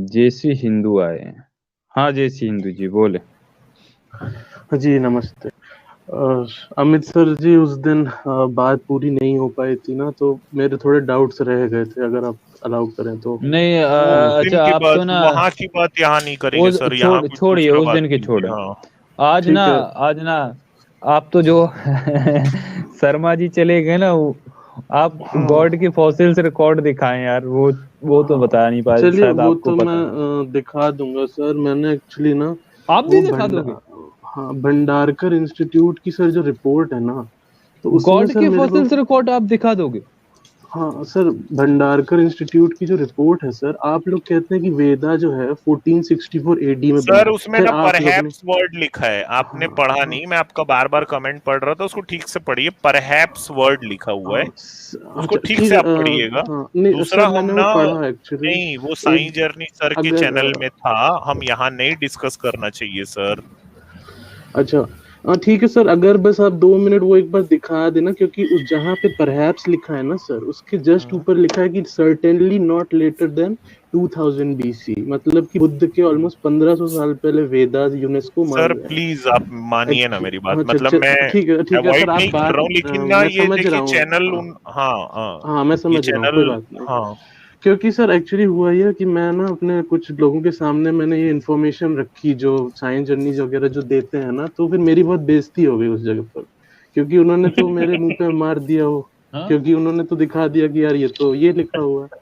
जेसी हिंदू आए हैं। हाँ जेसी हिंदू जी बोले। जी नमस्ते। अमित सर जी उस दिन बात पूरी नहीं हो पाई थी ना, तो मेरे थोड़े डाउट्स रह गए थे, अगर आप अलाउ करें तो। नहीं वो उस दिन अच्छा की आप बात, तो ना वहां की बात यहाँ नहीं करेंगे सर, यहाँ कुछ छोड़िए दूसरा उस बात दिन की कीजिए। छोड़े। हाँ आज ठीक ना है। आज ना आप तो जो शर्मा जी चले गए ना आप हाँ गॉड के फॉसिल्स रिकॉर्ड दिखाएं यार, वो तो हाँ, बता नहीं पाए, चलिए शायद वो आपको तो मैं पता है। दिखा दूंगा सर। मैंने एक्चुअली ना आप भी वो दिखा दोगे? हाँ, भंडारकर इंस्टीट्यूट की सर जो रिपोर्ट है ना, तो उसमें गॉड सर के मेरे को। फॉसिल्स रिकॉर्ड आप दिखा दोगे? हाँ सर, भंडारकर इंस्टीट्यूट की जो रिपोर्ट है सर, आप लोग कहते हैं कि वेदा जो है 1464 एडी में बना सर, है। उसमें खैर ना आप लोग ने। परहैप्स वर्ड लिखा है, आपने हाँ पढ़ा हाँ नहीं, मैं आपका बार बार कमेंट पढ़ रहा था, उसको ठीक से पढ़िए। परहैप्स वर्ड लिखा हुआ है, हाँ उसको अच्छा ठीक ठीक से है। आप पढ़िएगा। हाँ नहीं दूसरा, सर, हम मैंने वो ना, पढ़ा एक्चुअली। नहीं, वो साईं एक जर्नी सर के अगर चैनल में था, हम यहाँ नहीं डिस्कस करना चाहिए सर। अच्छा हाँ ठीक है सर, अगर बस आप 2 मिनट वो एक बार दिखा देना, क्योंकि उस जहाँ पे परहैप्स लिखा है ना सर, उसके जस्ट ऊपर लिखा है कि certainly not later than 2000 BC, मतलब कि बुद्ध के ऑलमोस्ट 1500 साल पहले वेदास यूनेस्को सर मान रहे हैं। प्लीज आप मानिए ना मेरी बात, अच्छा मतलब मैं ठीक है सर, अवॉइड आप नहीं कर बात रहा हूँ, लेकिन ना मैं ये समझ रहा देखिए हूँ। चैनल हाँ उन, हाँ हाँ, हाँ मैं ये समझ रहा हूँ, कोई चैनल, बात नहीं। हाँ क्योंकि सर एक्चुअली हुआ ये कि मैं ना अपने कुछ लोगों के सामने मैंने ये इन्फॉर्मेशन रखी जो साइंस जर्नी वगैरह जो देते हैं ना, तो फिर मेरी बहुत बेइज्जती हो गई उस जगह पर, क्योंकि उन्होंने तो मेरे मुंह पे मार दिया वो। हाँ क्योंकि उन्होंने तो दिखा दिया कि यार ये तो ये लिखा हुआ है।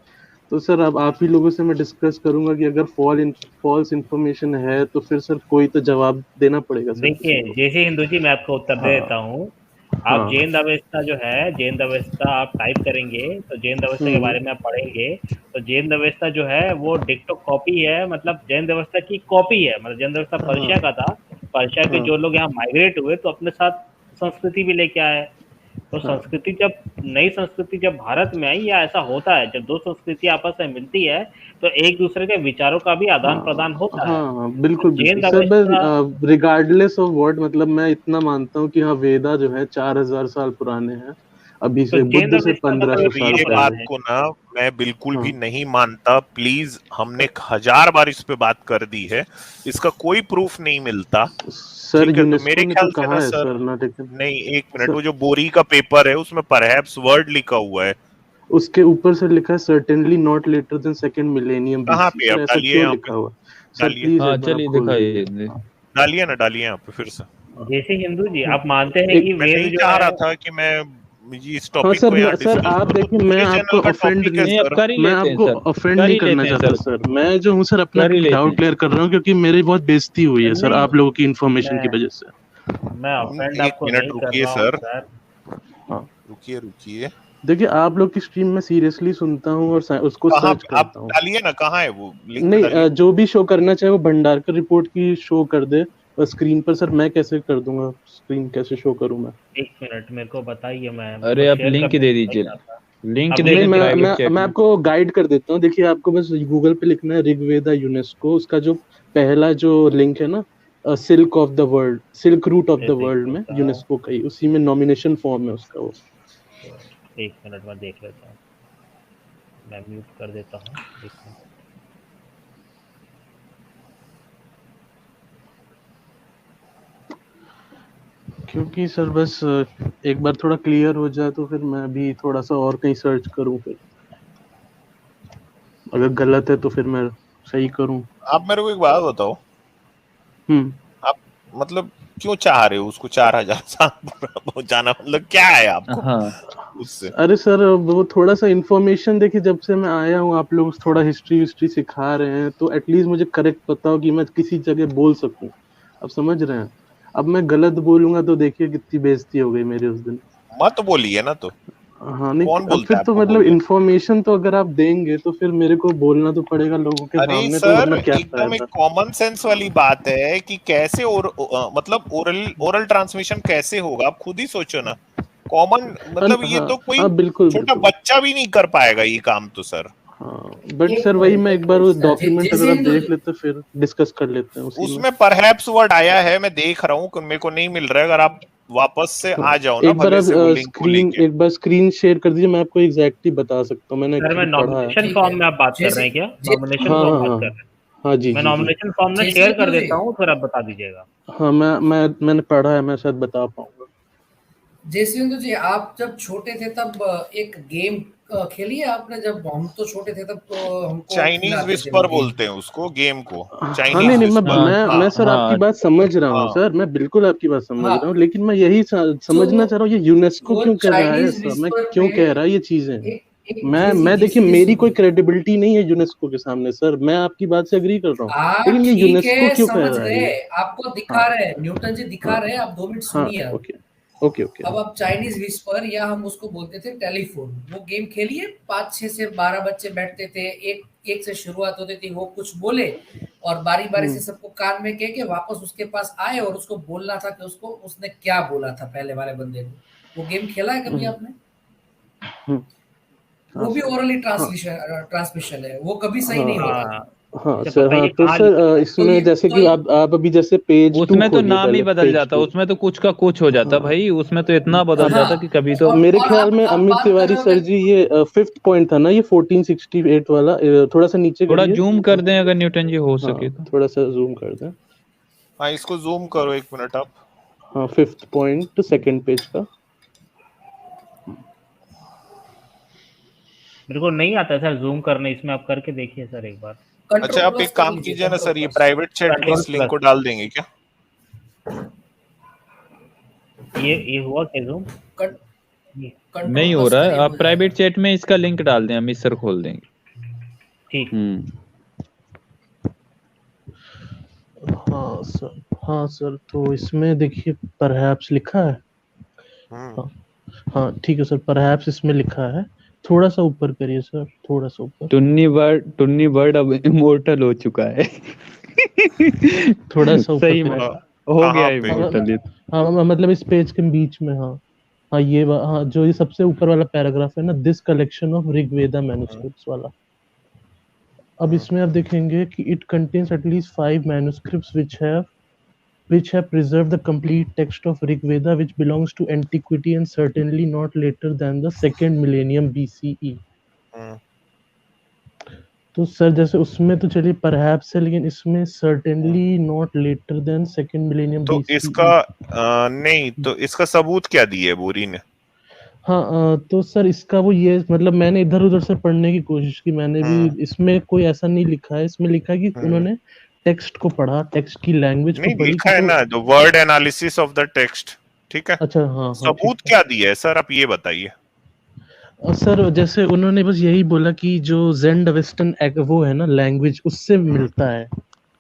तो सर अब आप ही लोगों से मैं डिस्कस करूंगा कि अगर फॉल्स इन्फॉर्मेशन है तो फिर सर कोई तो जवाब देना पड़ेगा सर किसी देखिए को। जैसे हिंदू जी, मैं आपको उत्तर दे देता हाँ हूँ। आप हाँ। जैन अवेस्ता जो है, जैन अवेस्ता आप टाइप करेंगे तो जैन अवेस्ता के हम्म बारे में आप पढ़ेंगे। तो जैन अवेस्ता जो है वो डिक्टो कॉपी है, मतलब जैन अवेस्ता की कॉपी है। मतलब जैन अवेस्ता हाँ पर्शिया का था। पर्शिया के हाँ जो लोग यहाँ माइग्रेट हुए तो अपने साथ संस्कृति भी लेके आए। तो हाँ संस्कृति जब नई संस्कृति जब भारत में आई, या ऐसा होता है जब दो संस्कृति आपस में मिलती है तो एक दूसरे के विचारों का भी आदान प्रदान हाँ होता है। हाँ तो बिल्कुल बिल्कुल जैन सर, अवेस्ता, मैं रिगार्डलेस ऑफ वर्ड, मतलब मैं इतना मानता हूँ कि हाँ वेदा जो है 4000 साल पुराने हैं, अभी तो से जैन बुद्ध से अवेस्ता मतलब 1500 सर साल ये किसको बात पहले। कहते हैं? को ना मैं बिल्कुल भी हाँ नहीं मानता, प्लीज, हमने 1000 बार इस पे बात कर दी है, इसका कोई प्रूफ नहीं मिलता। सर, ठीक है, तो यूनेस्को मेरे ने तो ख्याल से ना कहा है सर, सर ना, लेकिन नहीं, एक मिनट, सर वो जो बोरी का पेपर है उसमें परहैप्स वर्ड लिखा हुआ है, उसके ऊपर सर लिखा है certainly not later than second millennium कहाँ बीसी। पे? सर आप ऐसा डालिए क्यों यहाँ पे, लिखा हुआ है सर? डालिए, प्लीज हाँ एक बार आप चलिए खोल दिखाइए। दीजिए। हाँ डालिए ना, डालिए यहाँ पे फिर से। जैसे हिंदू जी, हाँ आप मानते हैं एक कि मैं वेद नहीं जो चाह है? रहा था कि मैं इस हाँ टॉपिक सर, को यहाँ सर डिस्कस आप करूँ, देखिए, मैं मेरे आपको चैनल का ऑफेंड टॉपिक है नहीं अब सर। कर ही मैं लेते हैं आपको सर, ऑफेंड कर नहीं ही करना लेते हैं चाहता सर, सर। मैं जो हूँ सर अपना कर ही लेते डाउट हैं। क्लियर कर रहा हूँ, क्योंकि मेरी बहुत बेइज्जती हुई है सर नहीं, आप लोगों की इन्फॉर्मेशन की मैं वजह से। मैं ऑफेंड एक आपको मिनट नहीं कर रुकिए रहा हूँ सर, सर। हाँ रुकिए रुकिए। देखिए, आप लोग की स्ट्रीम में सीरियसली सुनता हूँ और उसको कहाँ सर्च आप करता हूँ। डालिए ना, कहाँ है वो लिंक? नहीं डालिए। जो भी शो करना चाहे वो भंडारकर रिपोर्ट की शो कर दे स्क्रीन पर। सर मैं कैसे कर दूंगा, स्क्रीन कैसे शो करूँ मैं? एक मिनट मेरे को बताइए, मैं अरे मतलब आप शेयर लिंक करने दे को नहीं दीजिए, चाहता। लिंक अब दे नहीं, दें लिंक प्राइवेट चैट मैं में। आपको गाइड कर देता हूँ। देखिए, आपको बस गूगल पे लिखना है ऋग्वेदा यूनेस्को, उसका जो पहला जो लिंक है ना, silk of the world, silk route of the world में देखिएगा, यूनेस्को का ही, उसी में नॉमिनेशन फॉर्म है उसका वो। एक मिनट में देख लेता हूँ। मैं म्यूट कर देता हूँ, एक मिनट। क्योंकि सर बस एक बार थोड़ा क्लियर हो जाए तो फिर मैं भी थोड़ा सा और कहीं सर्च करूँ, फिर अगर गलत है तो फिर मैं सही करूँ। आप मेरे को एक बात बताओ, हम्म आप मतलब क्यों चाह रहे हो उसको 4000 साल पूरा पहुंचाना? मतलब क्या है आपको हाँ उससे? अरे सर, वो थोड़ा सा इन्फॉर्मेशन देखिए, जब से मैं आया हूँ आप लोग थोड़ा हिस्ट्री विस्ट्री सिखा रहे हैं, तो एटलीस्ट मुझे करेक्ट पता हो कि मैं किसी जगह बोल सकूं। आप समझ रहे हैं? अब मैं गलत बोलूंगा तो देखिए कितनी बेइज्जती हो गई मेरी उस दिन। मत बोलिए ना तो, हाँ नहीं, कौन अब बोलता फिर है तो आपको मतलब बोलिए? इन्फॉर्मेशन तो अगर आप देंगे तो फिर मेरे को बोलना तो पड़ेगा लोगों के अरे सामने, तो सर, वरना क्या एकदम एक फायदा। कॉमन सेंस वाली बात है कि कैसे मतलब ओरल ओरल ट्रांसमिशन कैसे होगा, आप खुद ही सोचो ना। कॉमन मतलब ये हाँ तो कोई हाँ बिल्कुल छोटा बिल्कुल। बच्चा भी नहीं कर पाएगा ये काम तो सर। हाँ बट एक सर वही, मैं मिनट, एक बार वो डॉक्यूमेंट अगर जैसे आप हिंदू देख लेते फिर डिस्कस कर लेते हैं उसी में। उसमें परहैप्स वर्ड आया है, मैं देख रहा हूँ, मेरे को नहीं मिल रहा है। अगर आप वापस से हाँ आ जाओ ना एक बार भले आप से वो लिंक को स्क्रीन लेके। एक बार स्क्रीन शेयर कर दीजिए, मैं आपको एग्जैक्टली बता सकता हूँ, मैंने सर मैं एक्चुअली पढ़ा है। नॉमिनेशन ठीक है, फॉर्म में आप बात कर रहे जैसे हैं क्या? जैसे नॉमिनेशन हाँ फॉर्म हाँ बात हाँ कर रहे हैं? हाँ जी मैं जी जी नॉमिनेशन फॉर्म में जय शेयर सिंधु कर जी। देता हूँ, फिर आप बता दीजिएगा। हाँ मैंने पढ़ा है, मैं शायद बता पाऊंगा। जयसिंधु जी, आप जब छोटे थे तब एक गेम खेली है आपने? जब हम तो छोटे थे तब तो हमको चाइनीज खिलाते थे वो विस्पर गेम। बोलते हैं उसको, गेम को हाँ चाइनीज नहीं नहीं, विस्पर। मैं हाँ मैं सर आपकी हाँ बात समझ रहा हूँ हाँ सर, मैं बिल्कुल आपकी बात समझ हाँ, रहा हूँ, लेकिन मैं यही समझना चाह रहा हूँ, ये यूनेस्को वो क्यों कर रहा है चाइनीज ऐसा, मैं विस्पर क्यों में कह रहा है ये चीजें? एक एक मैं देखिए, जैसी मेरी कोई सुनिए, क्रेडिबिलिटी नहीं है यूनेस्को के सामने सर, मैं आपकी बात से एग्री कर रहा हूँ, आप लेकिन ये ठीक यूनेस्को है क्यों कह समझ रहा है गए, ये? आपको दिखा हाँ रहे हैं, न्यूटन जी दिखा हाँ रहे हैं, आप 2 मिनट हाँ, सुनिए। अब ओके ओके ओके। अब आप चाइनीज विस्पर या हम उसको बोलते थे टेलीफोन, वो गेम खेलिए। 5-6 से 12 बच्चे बैठते थे, एक एक से शुरुआत होती थी, वो कुछ बोले और बारी बारी से सबको कान में कह के वापस उसके पास आए और उसको बोलना था कि उसको उसने क्या बोला था पहले वाले बंदे को। वो गेम खेला है कभी आपने? हाँ वो भी सर, ओरली हाँ ट्रांसमिशन है, वो कभी सही हाँ नहीं होता। हाँ, हाँ मुझे सर, पता है हाँ ये तो कहाँ सर लिखा है। तो इसमें ये जैसे तो कि आप अभी जैसे पेज 2 उसमें तो खोलिए, नाम ही पहले बदल पेज जाता, 2। उसमें तो कुछ का कुछ हो जाता हाँ भाई, उसमें तो इतना बदल हाँ, जाता कि कभी तो मेरे और ख्याल में आप अमित बात कर तिवारी रहे हो सर कि जी, ये 5th पॉइंट था ना, ये 1468 वाला, थोड़ा सा नीचे थोड़ा करिए। जूम कर दें अगर न्यूटन जी हो हाँ सके तो। थोड़ा सा जूम कर दें। हाँ, इसको जूम करो 1 मिनट आप। हाँ 5th पॉइंट, सेकंड पेज का। मेरे को नहीं आता सर जूम करने, इसमें आप करके देखिए सर एक बार। अच्छा, कंट्रोल आप प्लस एक कर काम लीजिए, कीजिए ना कंट्रोल सर, ये प्लस। प्राइवेट चैट में कंट्रोल इस लिंक प्लस, को डाल देंगे क्या? ये हुआ क्या जूम? कंट्रोल नहीं हो प्लस रहा है, करिए, हो आप प्राइवेट जाएगा। चैट में इसका लिंक डाल दें, अमित सर खोल देंगे। ठीक। हाँ सर, तो इसमें देखिए परहैप्स लिखा है। हाँ हाँ ठीक है सर, परहैप्स इसमें लिखा है, थोड़ा सा ऊपर करिए सर, थोड़ा सा ऊपर। टुन्नी वर्ड अब इमोर्टल हो चुका है। थोड़ा सा ऊपर सही में करिए। हो गया कहाँ पे? इमोर्टल ये। हाँ मतलब इस पेज के बीच में, हाँ हाँ हाँ जो ये सबसे ऊपर वाला पैराग्राफ है ना, this collection of Rigveda manuscripts वाला। अब इसमें आप देखेंगे कि it contains at least 5 manuscripts which have preserved the complete text of Rig Veda, which belongs to antiquity and certainly not later than the 2nd millennium BCE. तो sir जैसे उसमें तो चलिए परहैप्स है, लेकिन इसमें certainly not later than 2nd millennium तो BCE। इसका नहीं, तो इसका सबूत क्या दिया है बोरी ने? हाँ तो सर इसका वो ये, मतलब मैंने इधर उधर से पढ़ने की कोशिश की, मैंने भी, इसमें कोई ऐसा नहीं लिखा है, इसमें लिखा है कि उन्होंने टेक्स्ट को पढ़ा, टेक्स्ट की लैंग्वेज को नहीं पढ़ी लिखा है तो। ना, the word analysis of the text, ठीक है। अच्छा हाँ हाँ सबूत क्या दिया है सर, आप ये बताइए। सर जैसे उन्होंने बस यही बोला कि जो ज़ेंड वेस्टर्न वो है ना लैंग्वेज, उससे मिलता है।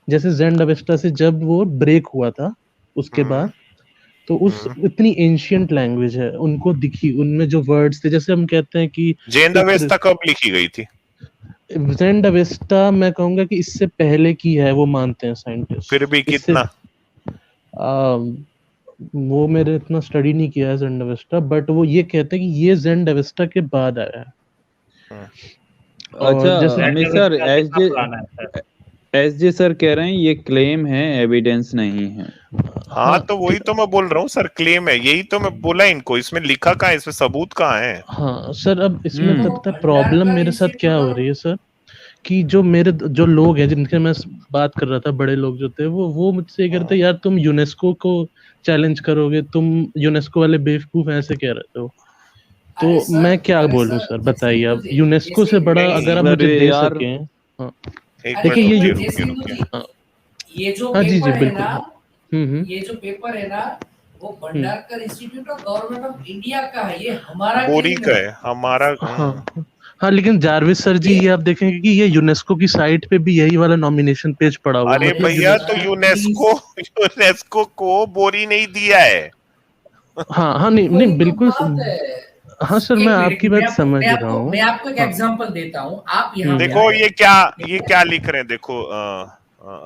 जैसे ज़ेंड वेस्टा से जब वो ब्रेक हुआ था उसके बाद, तो उस इतनी एंशियंट लैंग्वेज है, उनको दिखी, उनमें जो वर्ड्स थे, जैसे हम कहते हैं कि जेंदावेस्ता कब लिखी गई थी? ज़ेंड वेस्टा मैं कहूंगा कि इससे पहले की है, वो मानते हैं साइंटिस्ट। फिर भी कितना? वो मेरे इतना स्टडी नहीं किया है ज़ेंड वेस्टा, बट वो ये कहते हैं कि ये ज़ेंड वेस्टा के बाद आया है। अच्छा जैसे अमित सर, एसजे सर कह रहे हैं ये क्लेम है, एविडेंस नहीं है। हाँ तो वही तो मैं बोल रहा हूँ सर, क्लेम है, यही तो मैं बोला इनको, इसमें लिखा कहाँ है, इसमें सबूत कहाँ है? हाँ सर, अब इसमें पता है प्रॉब्लम मेरे साथ क्या हो रही है सर, कि जो लोग हैं जिनके मैं बात कर रहा था, बड़े लोग जो थे, वो मुझसे ये कहते यार तुम यूनेस्को को चैलेंज करोगे, तुम यूनेस्को वाले बेवकूफ ऐसे कह रहे हो। तो मैं क्या बोलूं सर, बताइए अब, यूनेस्को से बड़ा अगर आप मुझे दे सके। हाँ देखिए ये जो हाँ जी पेपर है बिल्कुल। ना, ये जो पेपर है ना, वो Bhandarkar institute of government of India का है, ये हमारा बोरी का है, हमारा। हाँ लेकिन जारविस सर जी, ये आप देखेंगे कि ये यूनेस्को की साइट पे भी यही वाला नॉमिनेशन पेज पड़ा हुआ है। अरे भैया, तो यूनेस्को को बोरी नहीं दिया है। हाँ नहीं बिल्कुल। हाँ सर, मैं आपकी बात समझ रहा हूँ। मैं आपको एक एग्जांपल देता हूँ, आप यहाँ देखो ये क्या लिख रहे हैं, देखो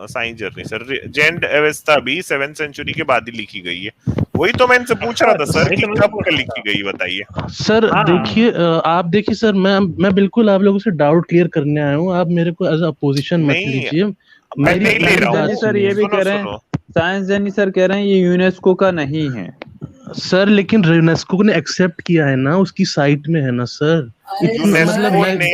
साइंस जर्नी सर, जेंड एवेस्टा भी 7th सेंचुरी के बाद ही लिखी गई है। वही तो मैं इनसे पूछ रहा था सर कि कब लिखी गई, बताइए सर। देखिए आप देखिए सर, मैं बिल्कुल आप लोगों से डाउट क्लियर करने आया हूँ, आप मेरे को एज अपोजिशन मत लीजिए। मैं नहीं ले रहा हूँ सर, ये भी कह रहे हैं, साइंस जर्नी सर कह रहे हैं ये यूनेस्को का नहीं है सर, लेकिन यूनेस्को ने एक्सेप्ट किया है ना, उसकी साइट में है ना सर। यूनेस्को ने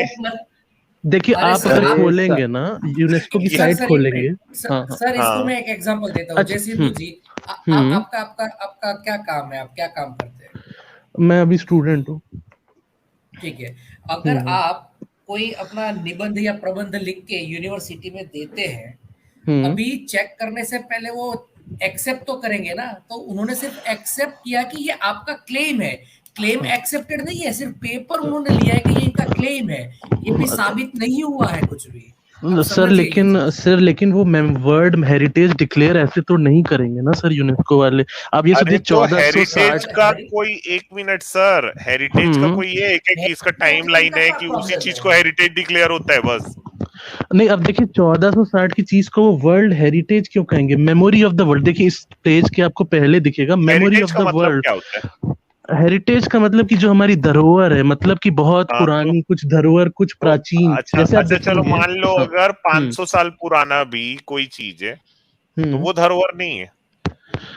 देखिए अरे आप सर, अगर आप- खोलेंगे ना यूनेस्को की सर, साइट सर, एक खोलेंगे। मिनट। हाँ हाँ सर, इसको हाँ। मैं एक एग्जांपल देता हूँ। अच्छा, जैसे हिंदू जी, हम्म। आपका क्या काम है? आप क्या काम करते हैं? मैं अभी स्टूडेंट हूँ। ठीक है। अगर हम्म आप कोई अपना निबंध या प्रबंध लिख के यूनिवर्सिटी में देते हैं, हम्म। अभी चेक करने से पहले वो एक्सेप्ट तो करेंगे ना। तो उन्होंने सिर्फ एक्सेप्ट किया कि ये आपका क्लेम है। क्लेम एक्सेप्टेड नहीं है, सिर्फ पेपर उन्होंने लिया है कि ये इनका क्लेम है। ये भी साबित नहीं हुआ है कुछ भी। आप सर समझिए ये चीज। लेकिन वो वर्ड हेरिटेज डिक्लेयर ऐसे तो नहीं करेंगे ना सर यूनेस्को वाले। आप ये अरे सोचिए तो 1460। हेरिटेज का कोई, एक मिनट सर, हेरिटेज का हम्म। कोई ये है कि इसका टाइम लाइन इनका है क्या कि उसी प्रॉब्लम चीज है? को हेरिटेज डिक्लेयर होता है बस? नहीं अब देखिए 1460 की चीज को वो वर्ल्ड हेरिटेज क्यों कहेंगे? Memory of the world. देखिए इस पेज के आपको पहले दिखेगा मेमोरी हेरिटेज ऑफ का द मतलब वर्ल्ड। क्या होता है? हेरिटेज का मतलब कि जो हमारी धरोहर है, मतलब कि बहुत हाँ, पुरानी कुछ धरोहर, कुछ तो प्राचीन, अच्छा जैसे आप अच्छा, चलो देखेंगे। मान लो हाँ। अगर हम्म 500 साल पुराना भी कोई चीज है तो हम्म। वो धरोहर नहीं है?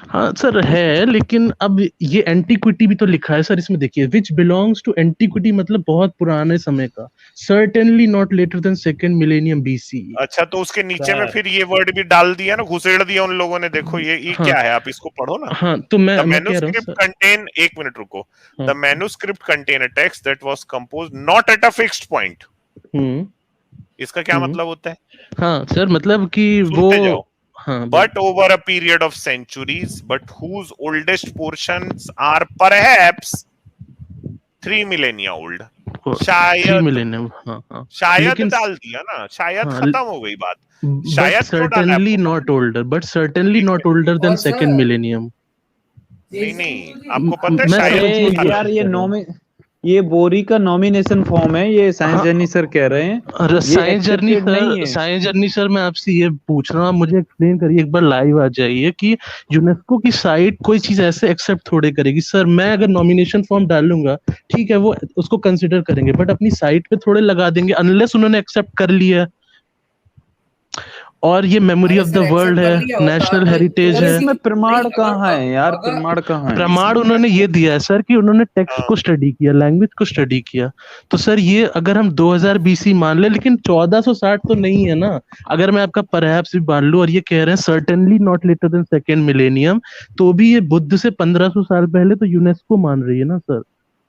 हाँ सर है, लेकिन अब ये एंटीक्विटी भी तो लिखा है सर इसमें। देखिए विच बिलोंग्स टू एंटीक्विटी मतलब बहुत पुराने समय का। Certainly not later than second millennium BC. अच्छा, तो उसके नीचे में सर फिर ये वर्ड भी डाल दिया ना, घुसेड़ दिया उन लोगों ने। देखो ये हाँ क्या है, आप इसको पढ़ो ना। हाँ, तो द मैं कह रहा हूँ मैन्युस्क्रिप्ट सर। कंटेन, एक मिनट रुको। हाँ। The manuscript contain a text that was composed not at a fixed point. हम्म इसका क्या हम्म। मतलब होता है? हाँ सर मतलब कि वो। सुनते जाओ। हाँ But बोलिए। over a period of centuries, but whose oldest portions are perhaps 3 millennia old. शायद, मिलेनियम, हाँ हाँ। शायद लेकिन डाल दिया ना, शायद हाँ, खत्म हो गई बात। बट शायद क्यों डाला है सर्टेनली आपको नॉट मालूम? ओल्डर, बट सर्टेनली ठीक है। नॉट ओल्डर देन और सेकेंड सर, मिलेनियम। नहीं नहीं, आपको पता है मैं शायद अरे क्यों समझने की डाला यार, है? कोशिश ये बोरी का नॉमिनेशन फॉर्म है, ये कर साइंस रहा जर्नी सर कह रहे हैं। हूँ। ये साइंस जर्नी एक्सेप्टेड नहीं सर, है। मैं आपसे ये पूछ रहा हूँ, आप मुझे एक्सप्लेन करिए एक बार, लाइव आ जाइए कि यूनेस्को की साइट कोई चीज ऐसे एक्सेप्ट थोड़े करेगी सर। मैं अगर नॉमिनेशन फॉर्म डालूंगा, ठीक है, वो उसको कंसिडर करेंगे, बट अपनी साइट पे थोड़े लगा देंगे अनलेस उन्होंने एक्सेप्ट कर लिया। और ये मेमोरी अरे of the sir, except world कर है, लिया होता नेशनल तो हेरिटेज सर है। किसी इसमें नहीं। प्रमाण कहाँ है यार, अगर प्रमाण कहाँ है? प्रमाण उन्होंने ये दिया है सर कि उन्होंने टेक्स्ट हाँ, को स्टडी किया, लैंग्वेज को स्टडी किया। तो सर ये अगर हम 2000 बीसी मान ले, लेकिन 1460 तो नहीं है ना। अगर मैं आपका परहैप्स भी मान लूं, और ये कह रहे हैं certainly not later than second millennium, तो भी ये बुद्ध से 1500 साल पहले तो यूनेस्को मान रही है ना सर।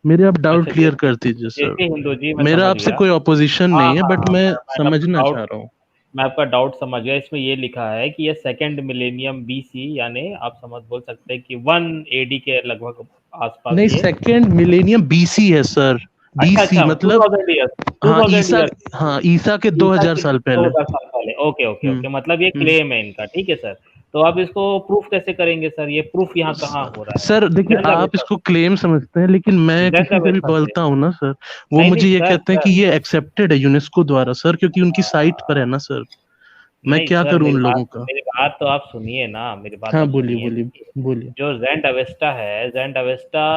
मेरे आप डाउट अच्छा, क्लियर कर दीजिए सर। देखिए हिंदू जी, मैं मेरा समझ आपसे गया। कोई ऑपोजिशन हाँ नहीं है, हाँ बट हाँ, मैं मैंने आपका समझना डाउट, चाह रहा हूँ। मैं आपका डाउट समझ गया। इसमें ये लिखा है कि ये सेकंड मिलेनियम बीसी, यानी आप समझ बोल सकते हैं कि 1 एडी के लगभग आसपास नहीं, ये। सेकेंड मिलेनियम बीसी है सर। अच्छा बीसी अच्छा, मतलब 2000 ईयर्स, हाँ 2000 ईसा, ईयर्स, हाँ ईसा के ईसा 2000 के साल पहले। 2000 साल पहले। ओके ओके हम्म ओके, मतलब ये हम्म। क्लेम है इनका। ठीक है सर। तो आप इसको प्रूफ कैसे करेंगे सर? ये प्रूफ यहाँ कहाँ हो रहा है? सर देखिए जेंड आप अवेस्टा इसको क्लेम समझते हैं, लेकिन मैं जेंड किसी से भी अवेस्टा से। बोलता हूँ ना सर, वो नहीं नहीं मुझे ये सर, कहते हैं कि ये एक्सेप्टेड है यूनेस्को द्वारा सर, क्योंकि उनकी साइट पर है ना सर। मैं नहीं क्या सर, करूं उन लोगों का। मेरी बात तो आप सुनिए ना, मेरी बात हाँ आप बोलिए सुनिए। बोलिए देखिए, बोलिए। जो जेंड अवेस्टा है, जेंड अवेस्टा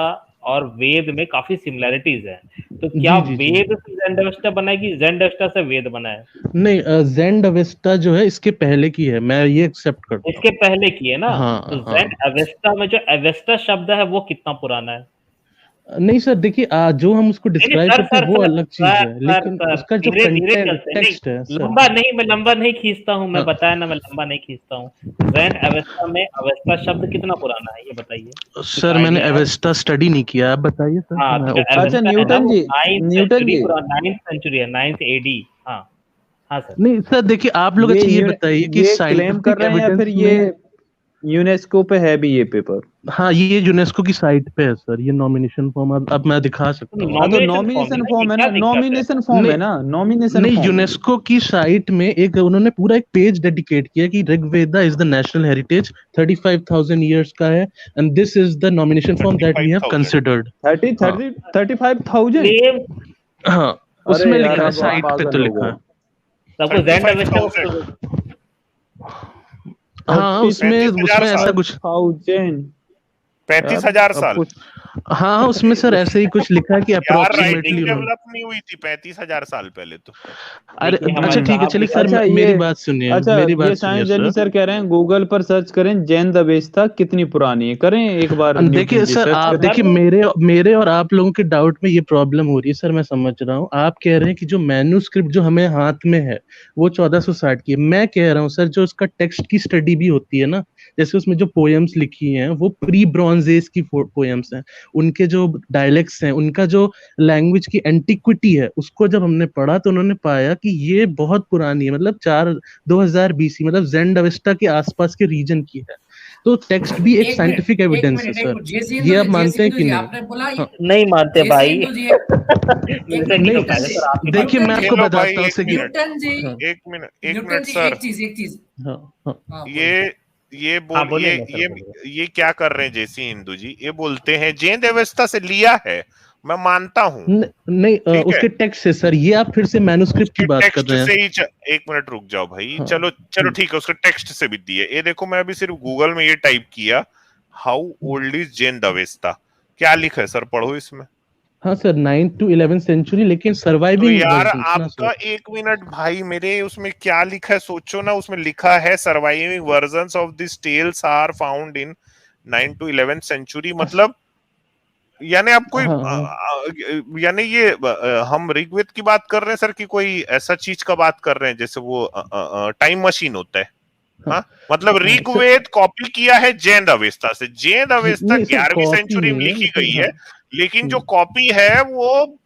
और वेद में काफी सिमिलैरिटीज हैं। तो क्या जी जी जी। वेद से जेंड अवेस्टा बना है कि जेंड अवेस्टा से वेद बना है? नहीं जेंड अवेस्टा जो है इसके पहले की है, मैं ये एक्सेप्ट करता इसके पहले की है ना? हूँ। तो हाँ हाँ। जेंड अवेस्टा में जो अवेस्टा शब्द है वो कितना पुराना है? नहीं सर देखिए जो हम उसको नहीं नहीं डिस्क्राइब सर करते हैं सर वो सर अलग चीज सर है, सर लेकिन सर, उसका जो धीरे धीरे कंटेंट चलते हैं। टेक्स्ट है नहीं, सर। लंबा नहीं, मैं लंबा नहीं खींचता हूँ। मैं हाँ बताया ना, मैं लंबा नहीं खींचता हूँ। जेंड अवेस्टा में अवेस्टा शब्द कितना पुराना है ये बताइए, कुछ सर मैंने आइडिया है? एवेस्टा स्टडी नहीं किया, आप बताइए सर, हाँ, मैं तो जो ओपन हूँ। अच्छा अवेस्टा है ना, न्यूटन वो जी, 9th न्यूटन सेंचुरी जी, पूरा, 9th सेंचुरी है, 9th एडी। हाँ हाँ सर। नहीं सर देखिए आप लोग ये अच्छा ये बताइए कि ये क्लेम कर साइंटिफिक रहे हैं या एविडेंस फिर ये में। यूनेस्को पे है भी ये पेपर? हाँ ये यूनेस्को की साइट पे है सर, ये नॉमिनेशन फॉर्म अब मैं दिखा सकता हूँ हाँ तो आपको। नॉमिनेशन फॉर्म है नॉमिनेशन ना, ये फॉर्म है क्या ना, दिक्कत है? नॉमिनेशन फॉर्म है नहीं ना, नॉमिनेशन नहीं, फॉर्म। यूनेस्को की साइट में एक उन्होंने पूरा एक पेज डेडिकेट किया कि Rigveda is the national heritage, 35,000 years का है, and this is the nomination form that we have 35,000? Considered. Thirty हाँ थर्टी 35,000? क्लेम हाँ, अरे उसमें यार, लिखा है, अब आप साइट पे तो पागल हो लिखा है। गए। सबको जेंड अवेस्टा को 35,000? हाँ उसमें 35,000 उसमें ऐसा साल? कुछ। 35,000 यार, 35,000 अब साल? कुछ हाँ उसमें सर ऐसे ही कुछ लिखा है कि यार अप्रोक्सीमेटली राइटिंग उन्होंने, डेवलप नहीं हुई थी 35,000 साल पहले तो। अरे देखिए, अच्छा हमारे ठीक है साहब चलिए लिखा सर अच्छा मेरी ये बात सुनिए, अच्छा मेरी ये बात सुनिए साइंस जर्नी सर। सर कह रहे हैं गूगल पर सर्च करें जैन दवेस्ता कितनी पुरानी है, करें एक बार देखिए न्यूटन जी सर, सर्च आप करें। देखिए मेरे और आप लोगों के डाउट में ये प्रॉब्लम हो रही है सर, मैं समझ रहा हूँ। आप कह रहे हैं कि जो मैन्युस्क्रिप्ट जो हमें हाथ में है वो 1460 की है। मैं कह रहा हूँ सर जो उसका टेक्स्ट की स्टडी भी होती है ना, जैसे उसमें जो पोएम्स लिखी हैं वो प्री ब्रॉन्ज एज की पोएम्स हैं, उनके जो डायलेक्ट्स हैं, उनका जो लैंग्वेज की एंटिक्विटी है, उसको जब हमने पढ़ा तो उन्होंने पाया कि ये बहुत पुरानी है, मतलब 2000 बीसी, मतलब जेन अवेस्टा के आसपास के रीजन की है। तो टेक्स्ट भी एक एक मिनट साइंटिफिक एक एविडेंस है मिनट सर, एक जैसी ये हिंदू आप जी, जैसी मानते हैं हिंदू कि जी, नहीं? आपने बोला हाँ, नहीं मानते जैसी भाई। हिंदू जी एक न्यूटन जी नहीं को कहा सर, आपकी बात देखिए मैं न्यूटन जी, आपको चलो भाई बताता हूँ एक सर कि मिनट, न्यूटन जी, हाँ एक न्यूटन मिनट जी, सर। एक चीज हाँ हाँ हाँ बोलिए। ये ये हाँ बोल बोलिए ना सर, बोलिए। ये क्या कर रहे हैं जैसी हिंदू जी, ये बोलते हैं जैन व्यवस्था से लिया है, मैं मानता हूँ, नहीं ठीक है, उसके टेक्स्ट से सर, ये आप फिर से मैन्युस्क्रिप्ट की उसके बात कर टेक्स्ट रहे हैं। से ही एक मिनट रुक जाओ भाई, हाँ चलो चलो ठीक है, उसके टेक्स्ट से भी दिए। ये देखो मैं अभी सिर्फ गूगल में ये टाइप किया, हाउ ओल्ड इज जैन दवेस्ता, क्या लिखा है सर, पढ़ो इसमें। हाँ sir, 9th to 11th century, लेकिन तो सर्वाइविंग यार वर्जन ना आपका सर। एक मिनट भाई, मेरे उसमें क्या लिखा है सोचो ना, उसमें लिखा है surviving versions of this tales are found in 9 to 11th century, मतलब यानी आप कोई हाँ हाँ यानी ये हम ऋग्वेद की बात कर रहे हैं सर कि कोई ऐसा चीज का बात कर रहे हैं जैसे वो टाइम मशीन होता है। हाँ हाँ मतलब सर, ऋग्वेद कॉपी किया है जैन अवेस्ता से, जैन अवेस्ता नहीं सर 11वीं कॉपी सेंचुरी में नहीं है लिखी लेकिन गई हाँ। है, लेकिन जो कॉपी है वो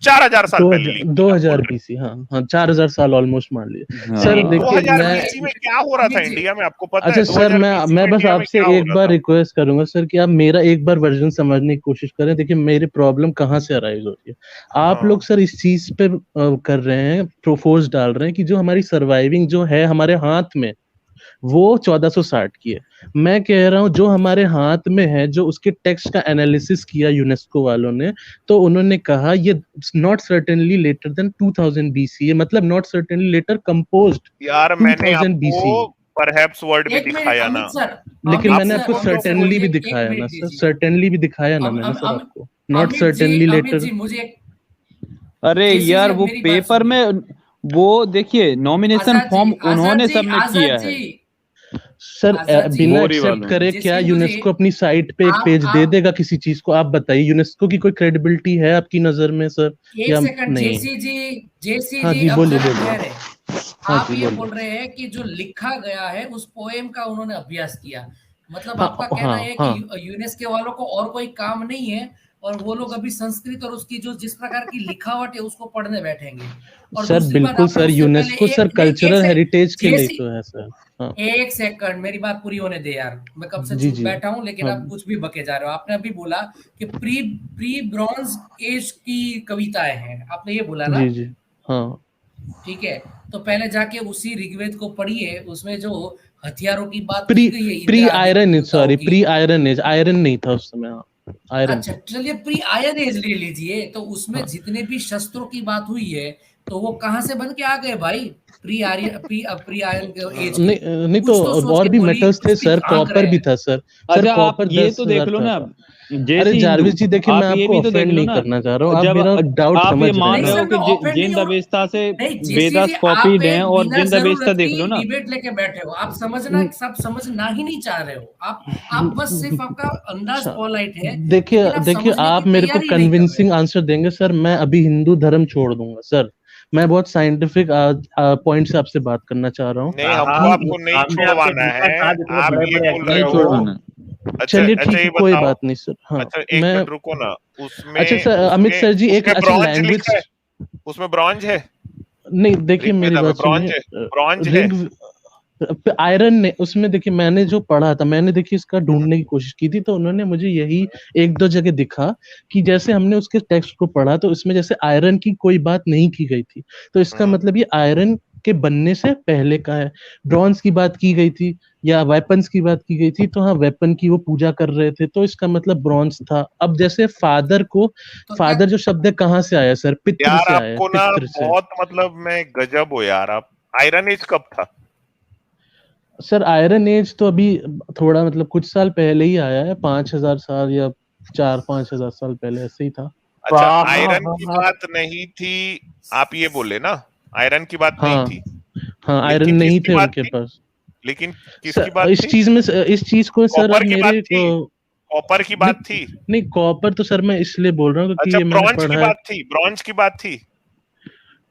4000 साल दो पहले हजार लिखी दो है, आप बोल हजार रहे बीसी, हाँ हाँ 4000 साल ऑलमोस्ट मान लिए सर। हाँ। देखिए 2000 मैं, बीसी में क्या हो रहा था जी इंडिया में, आपको पता है अच्छा सर 2000 बीसी मैं में बस इंडिया में आपसे क्या हो एक रहा बार था? रिक्वेस्ट करूंगा सर कि आप मेरा एक बार वर्जन समझने की कोशिश करें। देखिए मेरी प्रॉब्लम कहाँ से अराइज हो रही है, आप हाँ लोग सर इस चीज पे कर रहे हैं, प्रोपोज डाल रहे हैं कि जो हमारी सर्वाइविंग जो है हमारे हाथ में वो 1460 की है। मैं कह रहा हूँ जो हमारे हाथ में है, जो उसके टेक्स्ट का एनालिसिस किया यूनेस्को वालों ने, तो उन्होंने कहा ये not certainly later than 2000 BC, मतलब नॉट सर्टेनली लेटर कंपोज्ड यार मैंने 2000 आपको बीसी। परहैप्स वर्ड भी एक मिनट दिखाया ना, लेकिन अमित मैंने सर आपको अमित सर सर्टेनली मुझे भी एक दिखाया ना मिनट सर, दीजिए। सर्टेनली भी दिखाया ना अम, मैंने अम, सर अम, आपको, नॉट अमित सर्टेनली जी लेटर। मुझे अरे जैसी जी यार अब वो मेरी बात पेपर सुनिए। में वो देखिए नॉमिनेशन फॉर्म उन्होंने सबमिट आजाद किया जी, है सर आजाद जी, बिना बोरी एक्सेप्ट वालों ने। करे क्या जैसी हिंदू जी, यूनेस्को अपनी साइट पे एक पेज दे आप देगा किसी चीज को? आप बताइए, यूनेस्को की कोई क्रेडिबिलिटी है आपकी नजर में सर एक या सेकंड, नहीं? जेसी हाँ जी जी अब बोलिए जरा बोलिए। ठहरे। हाँ आप जी ये बोलिए। बोल रहे हैं कि जो लिखा गया है उस पोएम का उन्होंने अभ्यास किया, मतलब हाँ आपका कहना हाँ है कि हाँ यूनेस्को वालों को और कोई काम नहीं है और वो लोग अभी संस्कृत और उसकी जो जिस प्रकार की लिखावट है उसको पढ़ने बैठेंगे। और सर दूसरी बात बिल्कुल आपने सर, उससे पहले यूनेस्को सर एक नहीं एक कल्चरल से हेरिटेज के लिए जेसी तो है सर। हाँ एक सेकंड मेरी बात पूरी होने दे यार, मैं कब से जी चुप जी। बैठा हूं लेकिन हाँ आप कुछ भी बके जा रहे हो। आपने अभी बोला कि प्री प्री ब्रॉन्ज एज की कविताएं हैं, आपने ये बोला ना? जी जी। हाँ ठीक है, तो पहले जाके उसी ऋग्वेद को पढ़िए, उसमें जो हथियारों की बात प्री की गई है प्री इंद्र आदि आयरन एज, देवताओं सॉरी की। प्री आयरन एज, आयरन नहीं था उस समय, हाँ आयरन अच्छा था। चलिए प्री आयन एज ले लीजिए, तो उसमें हाँ जितने भी शस्त्रों की बात हुई है तो वो कहाँ से बन के आ गए भाई? प्री आयन के एज के, नहीं नहीं तो कुछ तो सोच और के भी बोली, मेटल्स थे कुछ भी सर, झांक कॉपर रहे भी हैं। था सर। सर अच्छा आप कॉपर ये तो देख 10,000 लो का ना, था। अरे जैसी हिंदू, जारविस जी देखिए, मैं आप ये आपको भी तो देख ऑफेंड लो नहीं ना, करना चाह रहा हूँ, आप जब मेरा डाउट आप ये समझ रहे हैं मान नहीं ना। रहे हो सर, मैं कि ऑफेंड नहीं जिंद हूँ। अवेस्ता से नहीं जेसी वेदास जी, आप कॉपीड हैं एक और बिना जिंद अवेस्ता जरूरत देख लो की ना। डिबेट लेके बैठे हो, आप समझना सब समझना ही नहीं चाह रहे हो। आप बस सिर्फ आपका अंदाज अच्छा पॉलाइट है, देखिए लेकिन आप देखिए, समझने की आप मेरे को तैयारी नहीं कर रहे कन्विंसिंग हो। आंसर देंगे सर, मैं अभी हिंदू धर्म छोड़ दूंगा सर। मैं बहुत साइंटिफिक पॉइंट से आपसे बात करना चाह रहा हूँ। नहीं, हमको साहब, आपको नहीं हमने आपसे छुड़वाना पूछा है, था जितने आप बड़े ये बड़े बोल रहे नहीं एक्सपर्ट हो। हो। छोड़वाना। अच्छा चलिए अच्छा ठीक ये है, कोई बताओ, बात नहीं सर। हाँ अच्छा एक मैं, मिनट रुको ना, अच्छा उसमें सर अमित उसमें सर जी एक उसमें अच्छा ब्रॉन्ज लैंग्वेज, लिखा है, उसमें ब्रॉन्ज है, नहीं देखिए मेरी ऋग्वेदा में बात ब्रॉन्ज सुनिए। है, ब्रॉन्ज है। रिग आयरन ने उसमें, देखिए मैंने जो पढ़ा था, मैंने देखिए इसका ढूंढने की कोशिश की थी, तो उन्होंने मुझे यही एक दो जगह दिखा कि जैसे हमने उसके टेक्स्ट को पढ़ा तो इसमें जैसे आयरन की कोई बात नहीं की गई थी, तो इसका मतलब ये आयरन के बनने से पहले का है। ब्रॉन्ज की बात की गई थी या वेपन्स की बात की गई थी, तो हाँ वेपन की वो पूजा कर रहे थे, तो इसका मतलब ब्रॉन्ज था। अब जैसे फादर को, तो क्या फादर जो शब्द है कहाँ से आया सर? पितृ यार से आया है, आपको ना पितृ से। बहुत मतलब मैं गजब हो यार, आप आयरन एज कब था? सर आयरन एज तो अभी थोड़ा मतलब कुछ साल पहले ही आया है, 5,000 साल या 4-5 हजार साल पहले ऐसे ही था। अच्छा, आयरन की बात नहीं थी, आप ये बोले ना, आयरन की बात नहीं हाँ थी, हाँ, आयरन लेकिन नहीं किसकी थे बात उनके थी? पास। लेकिन किसकी बात इस थी? चीज में, इस चीज को सर कॉपर अब की मेरे बात थी, कॉपर की बात थी। नहीं, कॉपर तो सर मैं इसलिए बोल रहा हूँ क्योंकि अच्छा, ये मैंने ब्रॉन्ज की पढ़ा है। बात थी, ब्रॉन्ज की बात थी।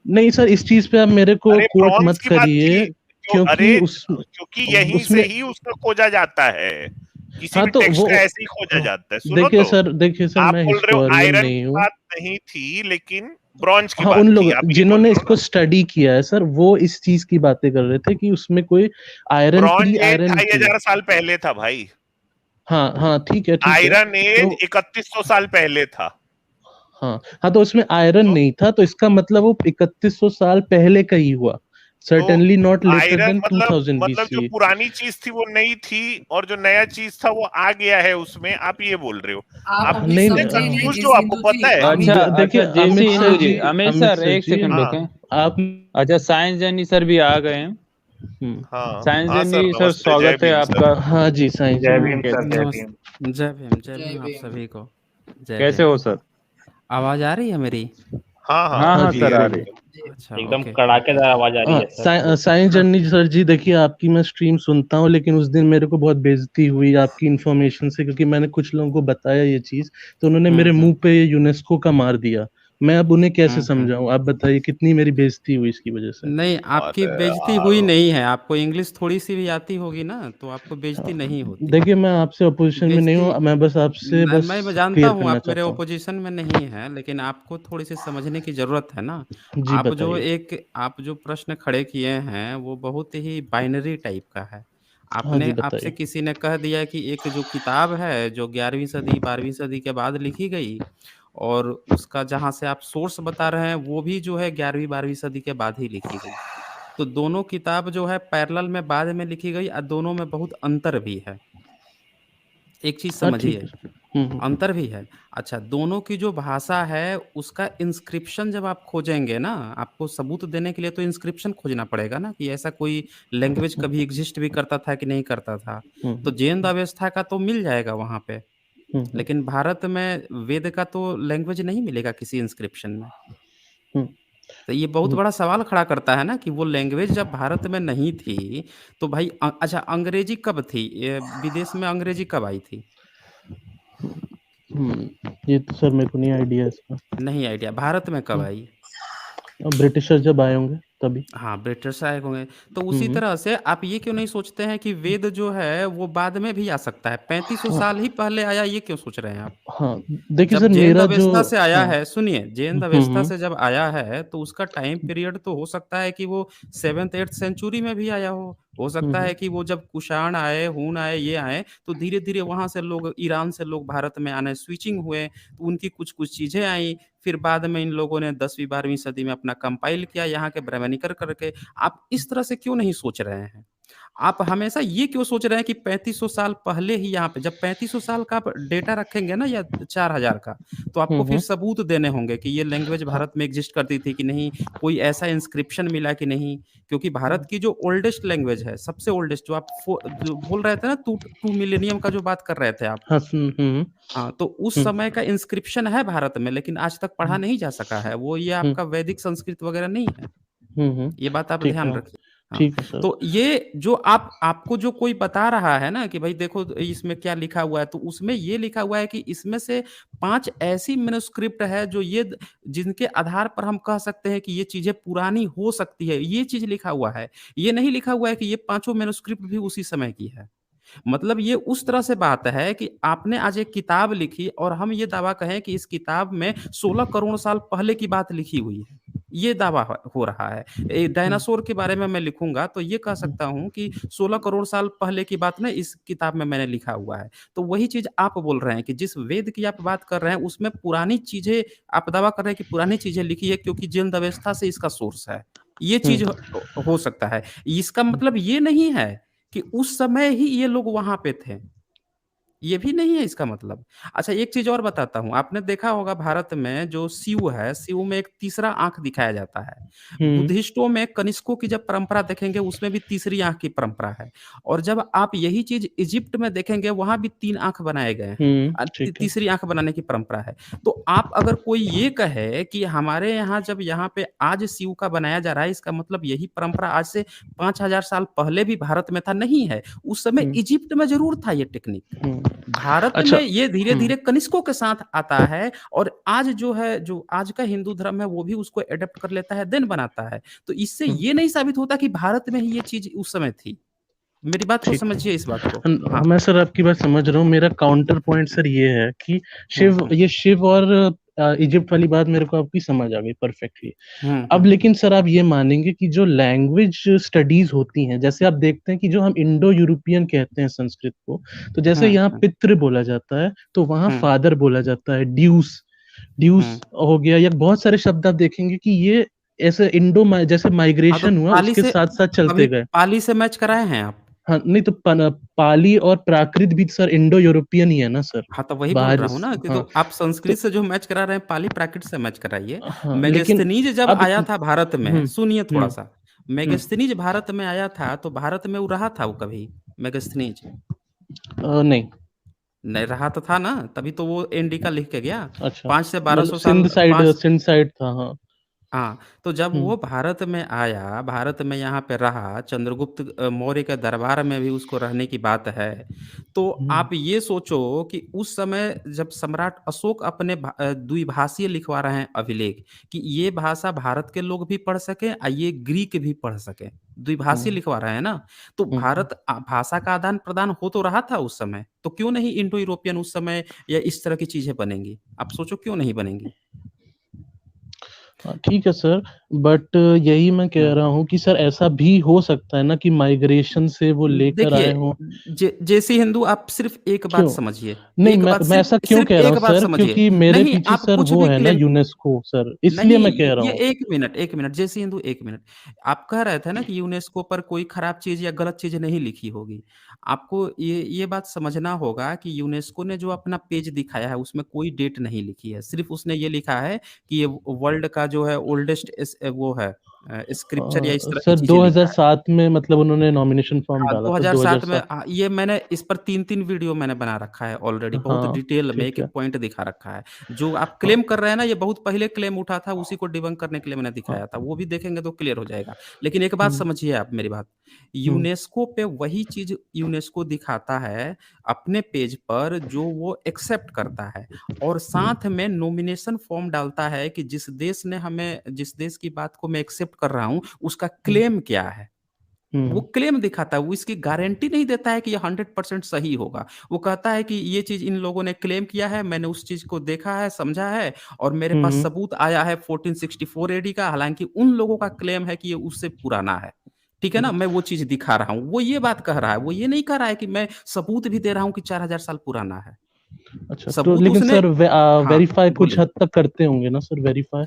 नहीं सर, इस चीज पे आप मेरे को अरे कोट ब्रॉन्ज मत की बात करिए, थी, अरे क्योंकि उस क्योंकि यहीं से उसमें, ही उसका खोजा जाता है, किसी हाँ भी तो टेक्स्ट वो का ऐसे ही खोजा जाता है। सुनो देखिए तो, सर, आप मैं बोल रहे हो हिस्टोरियन आयरन नहीं की हूँ। बात नहीं थी, लेकिन ब्रॉन्ज की हाँ, बात उन थी, लोग आप ये बोल जिन्होंने रहे हो इसको ना। स्टडी किया है सर, वो इस चीज की बातें कर रहे थे कि उसमें कोई iron, bronze pre age iron थी। 2500 साल पहले था भाई। हाँ हाँ, ठीक है ठीक है। आयरन एज तो 3100 साल पहले था। हाँ हाँ, तो उसमें आयरन तो, नहीं था, तो इसका मतलब वो 3100 साल पहले का ही हुआ। तो certainly not later iron than मतलब 2000 जो BC। पुरानी चीज थी वो नई थी, और जो नया चीज था वो आ गया है उसमें, आप ये बोल रहे हो। आप आप अभी नहीं इतने समझे नहीं कंफ्यूज जी हो, आपको सिंधु पता जी, है? अभी अच्छा देखिए अच्छा, अमित जेसी सर हिंदू जी, जी, अमित अमित सर सर एक जी, सेकंड हाँ रुकें। आप अच्छा, साइंस जर्नी सर भी आ गए हैं। हम्म, हाँ साइंस हाँ सर, जर्नी सर, नमस्ते, जय स्वागत है भीम सर। आपका। हाँ जी, साइंस जय जी भीम सर, कहते जय हैं। भीम। जय जय भीम आप भीम। सभी को। जय कैसे भीम। हो सर? आवाज आ रही है मेरी? हाँ हाँ हाँ, हाँ हाँ जी, सर, क्लियर आ हाँ रही। जी। जी। अच्छा, एकदम ओके। कड़ाकेदार आवाज आ रही है सर। साइंस जर्नी सर जी, देखिए आपकी मैं स्ट्रीम सुनता हूँ, लेकिन उस दिन मेरे को बहुत बेइज्जती हुई आपकी इन्फॉर्मेशन से, क्योंकि मैंने कुछ लोगों को बताया ये चीज, तो उन्होंने मेरे मुंह पे ये यूनेस्को का मार दिया। मैं अब उन्हें कैसे समझाऊं? आप बताइए, कितनी मेरी बेइज्जती हुई इसकी वजह से। नहीं, आपकी अरे बेइज्जती हुई यार, नहीं है। आपको इंग्लिश थोड़ी सी भी आती होगी ना, तो आपको बेइज्जती नहीं होती। देखिए, मैं आपसे अपोजिशन में नहीं बेइज्जती हूँ, मैं बस आपसे बस मैं जानता क्लियर हूँ करना आप मेरे चाहता हूँ। ओपोजिशन में नहीं हैं, लेकिन आपको थोड़ी सी समझने की ज़रूरत है ना। जी बताइए। आप जो प्रश्न खड़े किए हैं, वो बहुत ही बाइनरी टाइप का है। हाँ जी, आपसे बताइए। किसी ने कह दिया कि एक जो किताब है, जो 11वीं सदी, 12वीं सदी के बाद लिखी गई, और उसका जहाँ से आप सोर्स बता रहे हैं, वो भी जो है 11वीं, 12वीं सदी के बाद ही लिखी गई। तो दोनों किताब जो है पैरेलल में बाद में लिखी गई, और दोनों में बहुत अंतर भी है। एक चीज़ हाँ ठीक समझिए, है सर। अंतर भी है। अच्छा, दोनों की जो भाषा है, उसका इंस्क्रिप्शन जब आप खोजेंगे ना, आपको सबूत देने के लिए तो इंस्क्रिप्शन खोजना पड़ेगा ना, कि ऐसा कोई लैंग्वेज कभी एग्ज़िस्ट भी करता था कि नहीं करता था। तो हम्म जैन अवस्था का तो मिल जाएगा वहाँ पे, हम्म लेकिन भारत में वेद का तो लैंग्वेज नहीं मिलेगा किसी इंस्क्रिप्शन में। हम्म तो ये बहुत हम्म बड़ा सवाल खड़ा करता है ना, कि वो लैंग्वेज जब भारत में नहीं थी, तो भाई अच्छा, अंग्रेज़ी कब थी? ये विदेश में अंग्रेज़ी कब आई थी? ये तो सर मेरे को नहीं आइडिया इसका। नहीं आइडिया। भारत में कब आई? ब्रिटिशर जब आए होंगे तभी। हाँ, ब्रिटिश आए होंगे। तो उसी हम्म तरह से आप ये क्यों नहीं सोचते हैं कि वेद जो है वो बाद में भी आ सकता है? 3500 हाँ साल ही पहले आया, ये क्यों सोच रहे हैं आप? हाँ, देखिए जब सर जैन मेरा जो, अवस्था से आया हाँ है, सुनिए, जैन अवस्था हम्म से जब आया है, तो उसका टाइम पीरियड तो हो सकता है कि वो 7th 8th सेंचुरी में भी आया हो। हो सकता हम्म है कि वो जब कुषाण आए, हूण आए, ये आए, तो धीरे-धीरे वहाँ से लोग, ईरान से लोग भारत में आने स्विचिंग हुए, तो उनकी कुछ-कुछ चीज़ें आई। फिर बाद में इन लोगों ने 10वीं 12वीं सदी में अपना कंपाइल किया, यहाँ के ब्राह्मणीकरण करके। आप इस तरह से क्यों नहीं सोच रहे हैं? आप हमेशा ये क्यों सोच रहे हैं कि 3500 साल पहले ही यहाँ पे, जब 3500 साल का आप डेटा रखेंगे ना, या 4000 का, तो आपको फिर हम्म, सबूत देने होंगे कि ये लैंग्वेज हाँ भारत में एग्जिस्ट करती थी कि नहीं, कोई ऐसा इंस्क्रिप्शन मिला कि नहीं। क्योंकि भारत की जो ओल्डेस्ट लैंग्वेज है, सबसे ओल्डेस्ट, जो आप जो बोल रहे थे ना, 2 मिलेनियम का जो बात कर रहे थे आप, हाँ हाँ, तो उस समय का इंस्क्रिप्शन है भारत में, लेकिन आज तक पढ़ा नहीं जा सका है। वो ये हम्म आपका वैदिक संस्कृत वगैरह नहीं है। ये बात आप ठीक ध्यान है। रखिए। हाँ, ठीक है सर। तो ये जो आपको जो कोई बता रहा है ना, कि भाई देखो इसमें क्या लिखा हुआ है, तो उसमें ये लिखा हुआ है कि इसमें से 5 ऐसी मैन्युस्क्रिप्ट है जो जिनके आधार पर हम कह सकते हैं कि ये चीज़ें पुरानी हो सकती है, ये चीज़ लिखा हुआ है। ये नहीं लिखा हुआ है कि ये पाँचों मैन्युस्क्रिप्ट भी उसी समय की है। मतलब ये उस तरह से बात है कि आपने आज एक किताब लिखी, और हम ये दावा कहें कि इस किताब में 16 करोड़ साल पहले की बात लिखी हुई है। ये दावा हो रहा है। डायनासोर के बारे में मैं लिखूँगा, तो ये कह सकता हूँ कि 16 करोड़ साल पहले की बात ना इस किताब में मैंने लिखा हुआ है। तो वही चीज़ आप बोल रहे हैं कि जिस वेद की आप बात कर रहे हैं, उसमें पुरानी चीज़ें, आप दावा कर रहे हैं कि पुरानी चीज़ें लिखी है, क्योंकि जिन अवस्था से इसका सोर्स है। ये चीज़ हो सकता है। इसका मतलब ये नहीं है कि उस समय ही ये लोग वहाँ पे थे। ये भी नहीं है इसका मतलब। अच्छा एक चीज़ और बताता हूँ, आपने देखा होगा भारत में जो शिव है, शिव में एक तीसरा आँख दिखाया जाता है। बुद्धिस्टों में कनिष्कों की जब परंपरा देखेंगे उसमें भी तीसरी आँख की परंपरा है। और जब आप यही चीज़ इजिप्ट में देखेंगे वहाँ भी 3 आँख बनाए गए हैं। ठीक है। तीसरी आँख बनाने की परंपरा है। तो आप अगर कोई ये कहे कि हमारे यहाँ जब यहाँ पे आज शिव का बनाया जा रहा है, इसका मतलब यही परंपरा आज से 5000 साल पहले भी भारत में था, नहीं है। उस समय इजिप्ट में ज़रूर था ये टेक्निक। भारत अच्छा। में ये धीरे-धीरे कनिष्कों के साथ आता है और आज जो है, जो आज का हिंदू धर्म है वो भी उसको एडॉप्ट कर लेता है, देन बनाता है। तो इससे ये नहीं साबित होता कि भारत में ही ये चीज़ उस समय थी। मेरी बात को ठीक। समझिए इस बात को। हाँ। मैं सर आपकी बात समझ रहा हूँ। मेरा काउंटर पॉइंट सर ये है कि शिव और इजिप्ट वाली बात मेरे को आपकी समझ आ गई परफेक्टली। अब लेकिन सर आप ये मानेंगे कि जो लैंग्वेज स्टडीज होती हैं, जैसे आप देखते हैं कि जो हम इंडो यूरोपियन कहते हैं संस्कृत को, तो जैसे यहाँ पितृ बोला जाता है तो वहाँ फादर बोला जाता है, ड्यूस हो गया, या बहुत सारे शब्द आप देखेंगे कि ये ऐसे जैसे माइग्रेशन हुआ उसके साथ साथ चलते गए। पाली से मैच कराए हैं आप? हाँ, नहीं तो पाली और प्राकृत भी सर इंडो यूरोपियन ही है ना सर। हाँ, तो वही बोल रहा हूँ ना कि तो आप संस्कृत से जो मैच करा रहे हैं पाली प्राकृत से मैच कराइए। मेगस्थनीज जब आया था भारत में, सुनिए थोड़ा सा, मेगस्थनीज भारत में आया था तो भारत में वो रहा था वो कभी मेगस्थनीज? नहीं रहा तो था ना, तभी तो वो इंडिका लिख के गया। अच्छा, 5 से 1200 साल सिंध साइड था। हाँ हाँ, तो जब वो भारत में आया, भारत में यहाँ पे रहा, चंद्रगुप्त मौर्य के दरबार में भी उसको रहने की बात है। तो आप ये सोचो कि उस समय जब सम्राट अशोक अपने द्विभाषीय लिखवा रहे हैं अभिलेख कि ये भाषा भारत के लोग भी पढ़ सकें और ये ग्रीक भी पढ़ सकें, द्विभाषीय लिखवा रहे हैं ना, तो भारत भाषा का आदान प्रदान हो तो रहा था उस समय, तो क्यों नहीं इंडो यूरोपियन उस समय या इस तरह की चीजें बनेंगी? आप सोचो क्यों नहीं बनेंगी? ठीक है सर, बट यही मैं कह रहा हूँ कि सर ऐसा भी हो सकता है ना कि माइग्रेशन से वो लेकर आए हो। जैसे हिंदू आप सिर्फ एक बात समझिए। नहीं, मैं ऐसा क्यों कह रहा हूँ सर, क्योंकि मेरे पीछे सर वो है ना यूनेस्को सर, इसलिए मैं कह रहा हूँ। एक मिनट जैसे हिंदू, एक मिनट। आप कह रहे थे ना कि यूनेस्को पर कोई खराब चीज या गलत चीज नहीं लिखी होगी। आपको ये बात समझना होगा कि यूनेस्को ने जो अपना पेज दिखाया है उसमें कोई डेट नहीं लिखी है, सिर्फ उसने ये लिखा है कि ये वर्ल्ड का जो है ओल्डेस्ट वो है स्क्रिप्चर या इस तरह सर 2007 में मतलब उन्होंने नॉमिनेशन फॉर्म डाला था 2007 में। ये मैंने इस पर 3 वीडियो मैंने बना रखा है ऑलरेडी, बहुत डिटेल में एक पॉइंट दिखा रखा है। जो आप क्लेम कर रहे हैं ना, ये बहुत पहले क्लेम उठा था, उसी को डिबंक करने के लिए मैंने दिखाया था, वो भी देखेंगे तो क्लियर हो जाएगा। लेकिन एक बात समझिए आप मेरी बात, यूनेस्को पे वही चीज यूनेस्को दिखाता है अपने पेज पर जो वो एक्सेप्ट करता है, और साथ में नॉमिनेशन फॉर्म डालता है कि जिस देश ने हमें, जिस देश की बात को मैं एक्सेप्ट कर रहा हूं उसका क्लेम क्या है, वो क्लेम दिखाता है। वो इसकी गारंटी नहीं देता है कि ये 100% सही होगा। वो कहता है कि ये चीज इन लोगों ने क्लेम किया है, मैंने उस चीज को देखा है, समझा है, और मेरे पास सबूत आया है 1464 एडी का, हालांकि उन लोगों का क्लेम है कि ये उससे पुराना है। ठीक है ना, मैं वो चीज दिखा रहा हूँ, वो ये बात कह रहा है, वो ये नहीं कह रहा है कि मैं सबूत भी दे रहा हूँ कि 4000 साल पुराना है। अच्छा, तो लेकिन सर वेरीफाई कुछ हद तक करते होंगे ना सर, वेरीफाई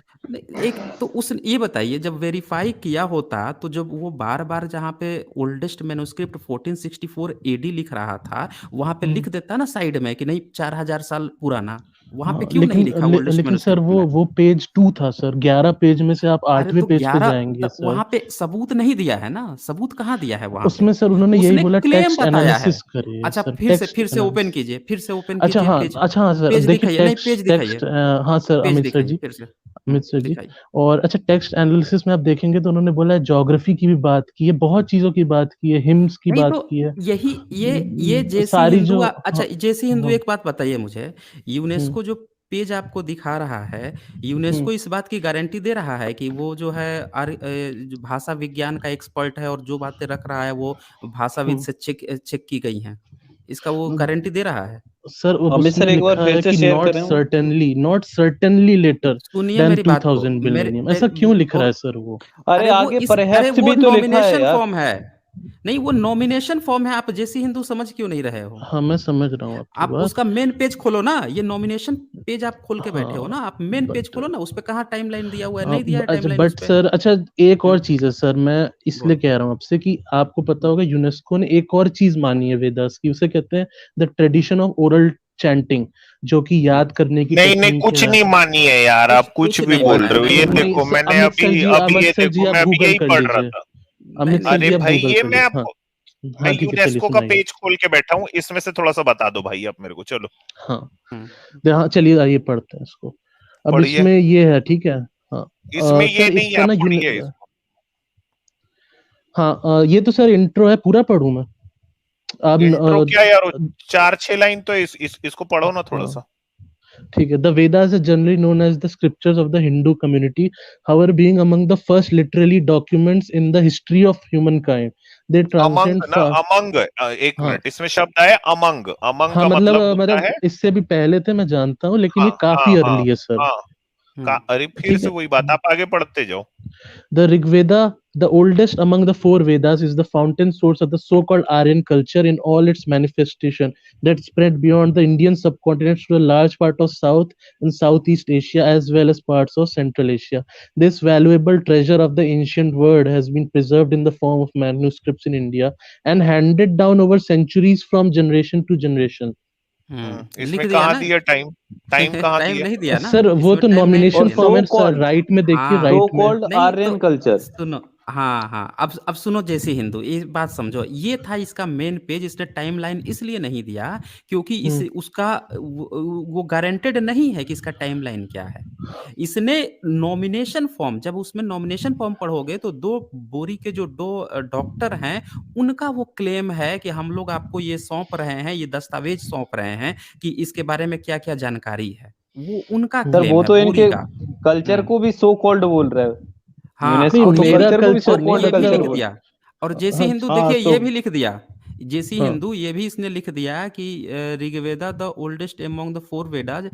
एक तो उस ये बताइए, जब वेरीफाई किया होता तो जब वो बार बार जहाँ पे ओल्डेस्ट मैन्युस्क्रिप्ट 1464 एडी लिख रहा था वहां पे लिख देता ना साइड में कि नहीं 4000 साल पुराना, वहां पे क्यों नहीं लिखा? लेकिन सर वो पेज 2 था सर, 11 पेज में से आप 8वें पेज पे जाएंगे सर, वहां पे सबूत नहीं दिया है ना, सबूत कहाँ दिया है वहां उसमें सर उन्होंने यही बोला टेक्स्ट एनालिसिस करिए। अच्छा, फिर से ओपन कीजिए, फिर से ओपन कीजिए। अच्छा हाँ सर, देखिए टेक्स्ट, हाँ सर अमित सर जी, और अच्छा टेक्स्ट एनालिसिस में आप देखेंगे तो उन्होंने बोला है ज्योग्राफी की भी बात की है, बहुत चीजों की बात की है, हिम्स की बात की है, यही ये जैसे हिंदू। अच्छा जैसे हिंदू एक बात बताइए मुझे, यूनेस्को जो पेज आपको दिखा रहा है, यूनेस्को इस बात की गारंटी दे रहा है कि वो जो है भाषा विज्ञान का एक्सपर्ट है और जो बातें रख रहा है वो भाषाविद से चेक की गई हैं, इसका वो गारंटी दे रहा है? सर सर एक बार फिर से शेयर करें, नॉट सर्टेनली लेटर सुनिए मेरी बात को, ऐसा क्यों लिख रहा है सर वो? अरे आगे परहैप्स भी तो लिखा है यार। फॉर्म है, नहीं, वो नॉमिनेशन फॉर्म है। आप जैसी हिंदू समझ क्यों नहीं रहे हो? हाँ मैं समझ रहा हूँ आपकी आप बात। उसका मेन पेज खोलो ना, ये नॉमिनेशन पेज आप खोल के बैठे हो हाँ, ना, आप मेन पेज बट खोलो ना, उस पे कहाँ टाइमलाइन दिया हुआ है? नहीं दिया है अच्छा टाइमलाइन उस बट पे। सर, अच्छा एक और चीज है सर, मैं इसलिए बोल। कह रहा हूँ आपसे कि आपको पता होगा यूनेस्को ने एक और चीज मानी है वेदास की, उसे कहते हैं the tradition of oral chanting, जो कि याद करने की नहीं टेक्निक कुछ है। नहीं मानी है यार, आप कुछ कुछ भी नहीं बोल माना है, रहे हो। नहीं ये माना है। देखो मैंने अमित सर जी, अभी अमित ये सर जी देखो, आप मैं अभी गूगल यही कर पढ़ रहा लीजिए। था। अमित सर अरे जी आप भाई गूगल ये कर मैं लीजिए। हाँ आपको हाँ भाई ठीक है, चलिए यूनेस्को का सुनाइए। पेज खोल के बैठा हूँ, इसमें से थोड़ा सा बता दो भाई आप मेरे को, चलो हाँ हम्म। हाँ चलिए आइए पढ़ते हैं इसको। अब पढ़िए। इसमें ये है, ठीक है। हाँ इसमें ये सर नहीं है, इसका आप ना पढ़िए इसको। हाँ ये तो सर इंट्रो है, पूरा पढ़ूं मैं? आप इंट्रो क्या यार, 4-6 लाइन तो इसको पढ़ो ना थोड़ा हाँ सा। ठीक है। The Vedas are generally known as the scriptures of the Hindu community, however being among the first literally documents in the history of humankind, they among transcend ना, फार। अमंग, एक हाँ मिनट, इसमें शब्द आया अमंग, अमंग हाँ का मतलब होता मतलब है। इससे भी पहले थे, मैं जानता हूँ, लेकिन हाँ ये हाँ काफी हाँ अर्ली है सर। हाँ अरे फिर ठीक से है। वही बात, आप आगे पढ़ते जाओ। The Rig Veda, the oldest among the four Vedas, is the fountain source of the so-called Aryan culture in all its manifestation that spread beyond the Indian subcontinent to a large part of South and Southeast Asia as well as parts of Central Asia. This valuable treasure of the ancient world has been preserved in the form of manuscripts in India and handed down over centuries from generation to generation. लिख इसमें दिया कहाँ ना। दिया time, time कहाँ time दिया? नहीं दिया ना, सर वो इसमें तो टाइमलाइन नॉमिनेशन नहीं और दिया। फॉर्म सो है सर, कॉल्ड राइट में देखिए, हाँ, सो राइट में। कॉल्ड नहीं आर्यन तो कल्चर। सुनो। हाँ हाँ, अब सुनो, जैसे हिंदू, ये बात समझो, ये था इसका मेन पेज। इसने टाइमलाइन इसलिए नहीं दिया क्योंकि इस उसका वो गारंटेड नहीं है कि इसका टाइमलाइन क्या है। इसने नॉमिनेशन फॉर्म, जब उसमें नॉमिनेशन फॉर्म पढ़ोगे तो दो बोरी के जो दो डॉक्टर हैं, उनका वो क्लेम है कि हम लोग आपको ये सौंप रहे हैं, ये दस्तावेज सौंप रहे हैं कि इसके बारे में क्या क्या जानकारी है। वो उनका सर क्लेम वो है, तो बोरी इनके का। कल्चर को भी सो कॉल्ड बोल रहे हो। हाँ, नहीं यूनेस्को और तो ये मेरा कल्चर को भी सो कल्चर नहीं, कॉल्ड ये भी कल्चर लिख मतलब बोल। दिया। और जैसी हाँ हिंदू हाँ देखिए, तो ये भी लिख दिया। जैसी हाँ हिंदू ये भी इसने लिख दिया कि Rigveda the oldest among the four Vedas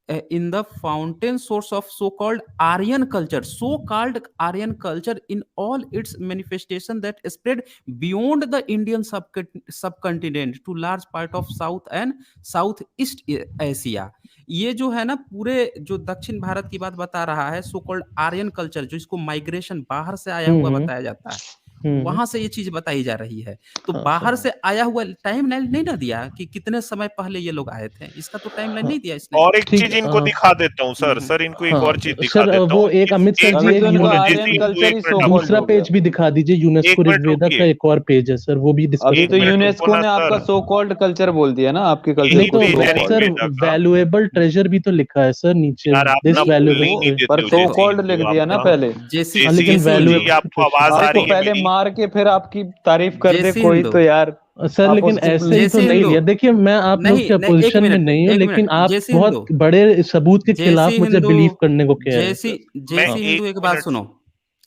in the fountain source of so called Aryan culture, so called Aryan culture in all its manifestation that spread beyond the Indian subcontinent to large part of South and South East Asia. ये जो है ना, पूरे जो दक्षिण भारत की बात बता रहा है, सो कॉल्ड आर्यन कल्चर, जो इसको माइग्रेशन बाहर से आया हुआ हम्म बताया जाता है, हम्म वहां से ये चीज बताई जा रही है। तो हाँ बाहर सर। से आया हुआ टाइम लाइन नहीं ना दिया कि कितने समय पहले ये लोग आए थे, इसका तो टाइम लाइन हाँ नहीं दिया इसने। और एक ठीक चीज इनको दिखा देता हूँ सर, सर इनको एक और चीज हाँ दिखा सर, देता वो हूँ। एक अमित सर एक जी तभी एक तो मिनट, इनका जैसे आर्यन हिंदू कल्चर एक ही मिनट सो आप कॉल्ड दूसरा हो गया। पेज भी दिखा दीजिए, यूनेस्को एक मिनट ऋग्वेदा का रुकिए, एक और पेज है सर, वो भी डिस्कस अभी एक तो करेंगे। मिनट रुको यूनेस्को ना ने आपका सर। सो कॉल्ड कल्चर बोल दिया ना, आपके कल्चर नहीं यही को तो भी सो पेज है कॉल्ड। सर ऋग्वेदा का। वैल्यूएबल ट्रेजर भी तो लिखा है सर नीचे, यार आप दिस ना नहीं बोलने वैल्यूएबल ही नहीं वो देते पर हो सो जैसे कॉल्ड हिंदू लिख आप दिया ना ना। पहले। जैसी हाँ, जैसी लेकिन जैसी हिंदू हिंदू, जी आपको आवाज आ आपको रही है पहले मेरी? मार के फिर आपकी तारीफ कर दे जैसी कोई हिंदू, तो यार सर, आप लेकिन उसको ऐसे ही तो जैसी नहीं हिंदू, लिया। देखिए मैं आप लोग नहीं के नहीं, अपोजिशन में नहीं हूँ, एक लेकिन मिनट, आप जैसी बहुत हिंदू, बड़े सबूत के खिलाफ जैसी मुझे हिंदू, बिलीव करने को कह रहे हैं जैसी सर। मैं हाँ जैसी हिंदू, एक एक बात मिनट, सुनो।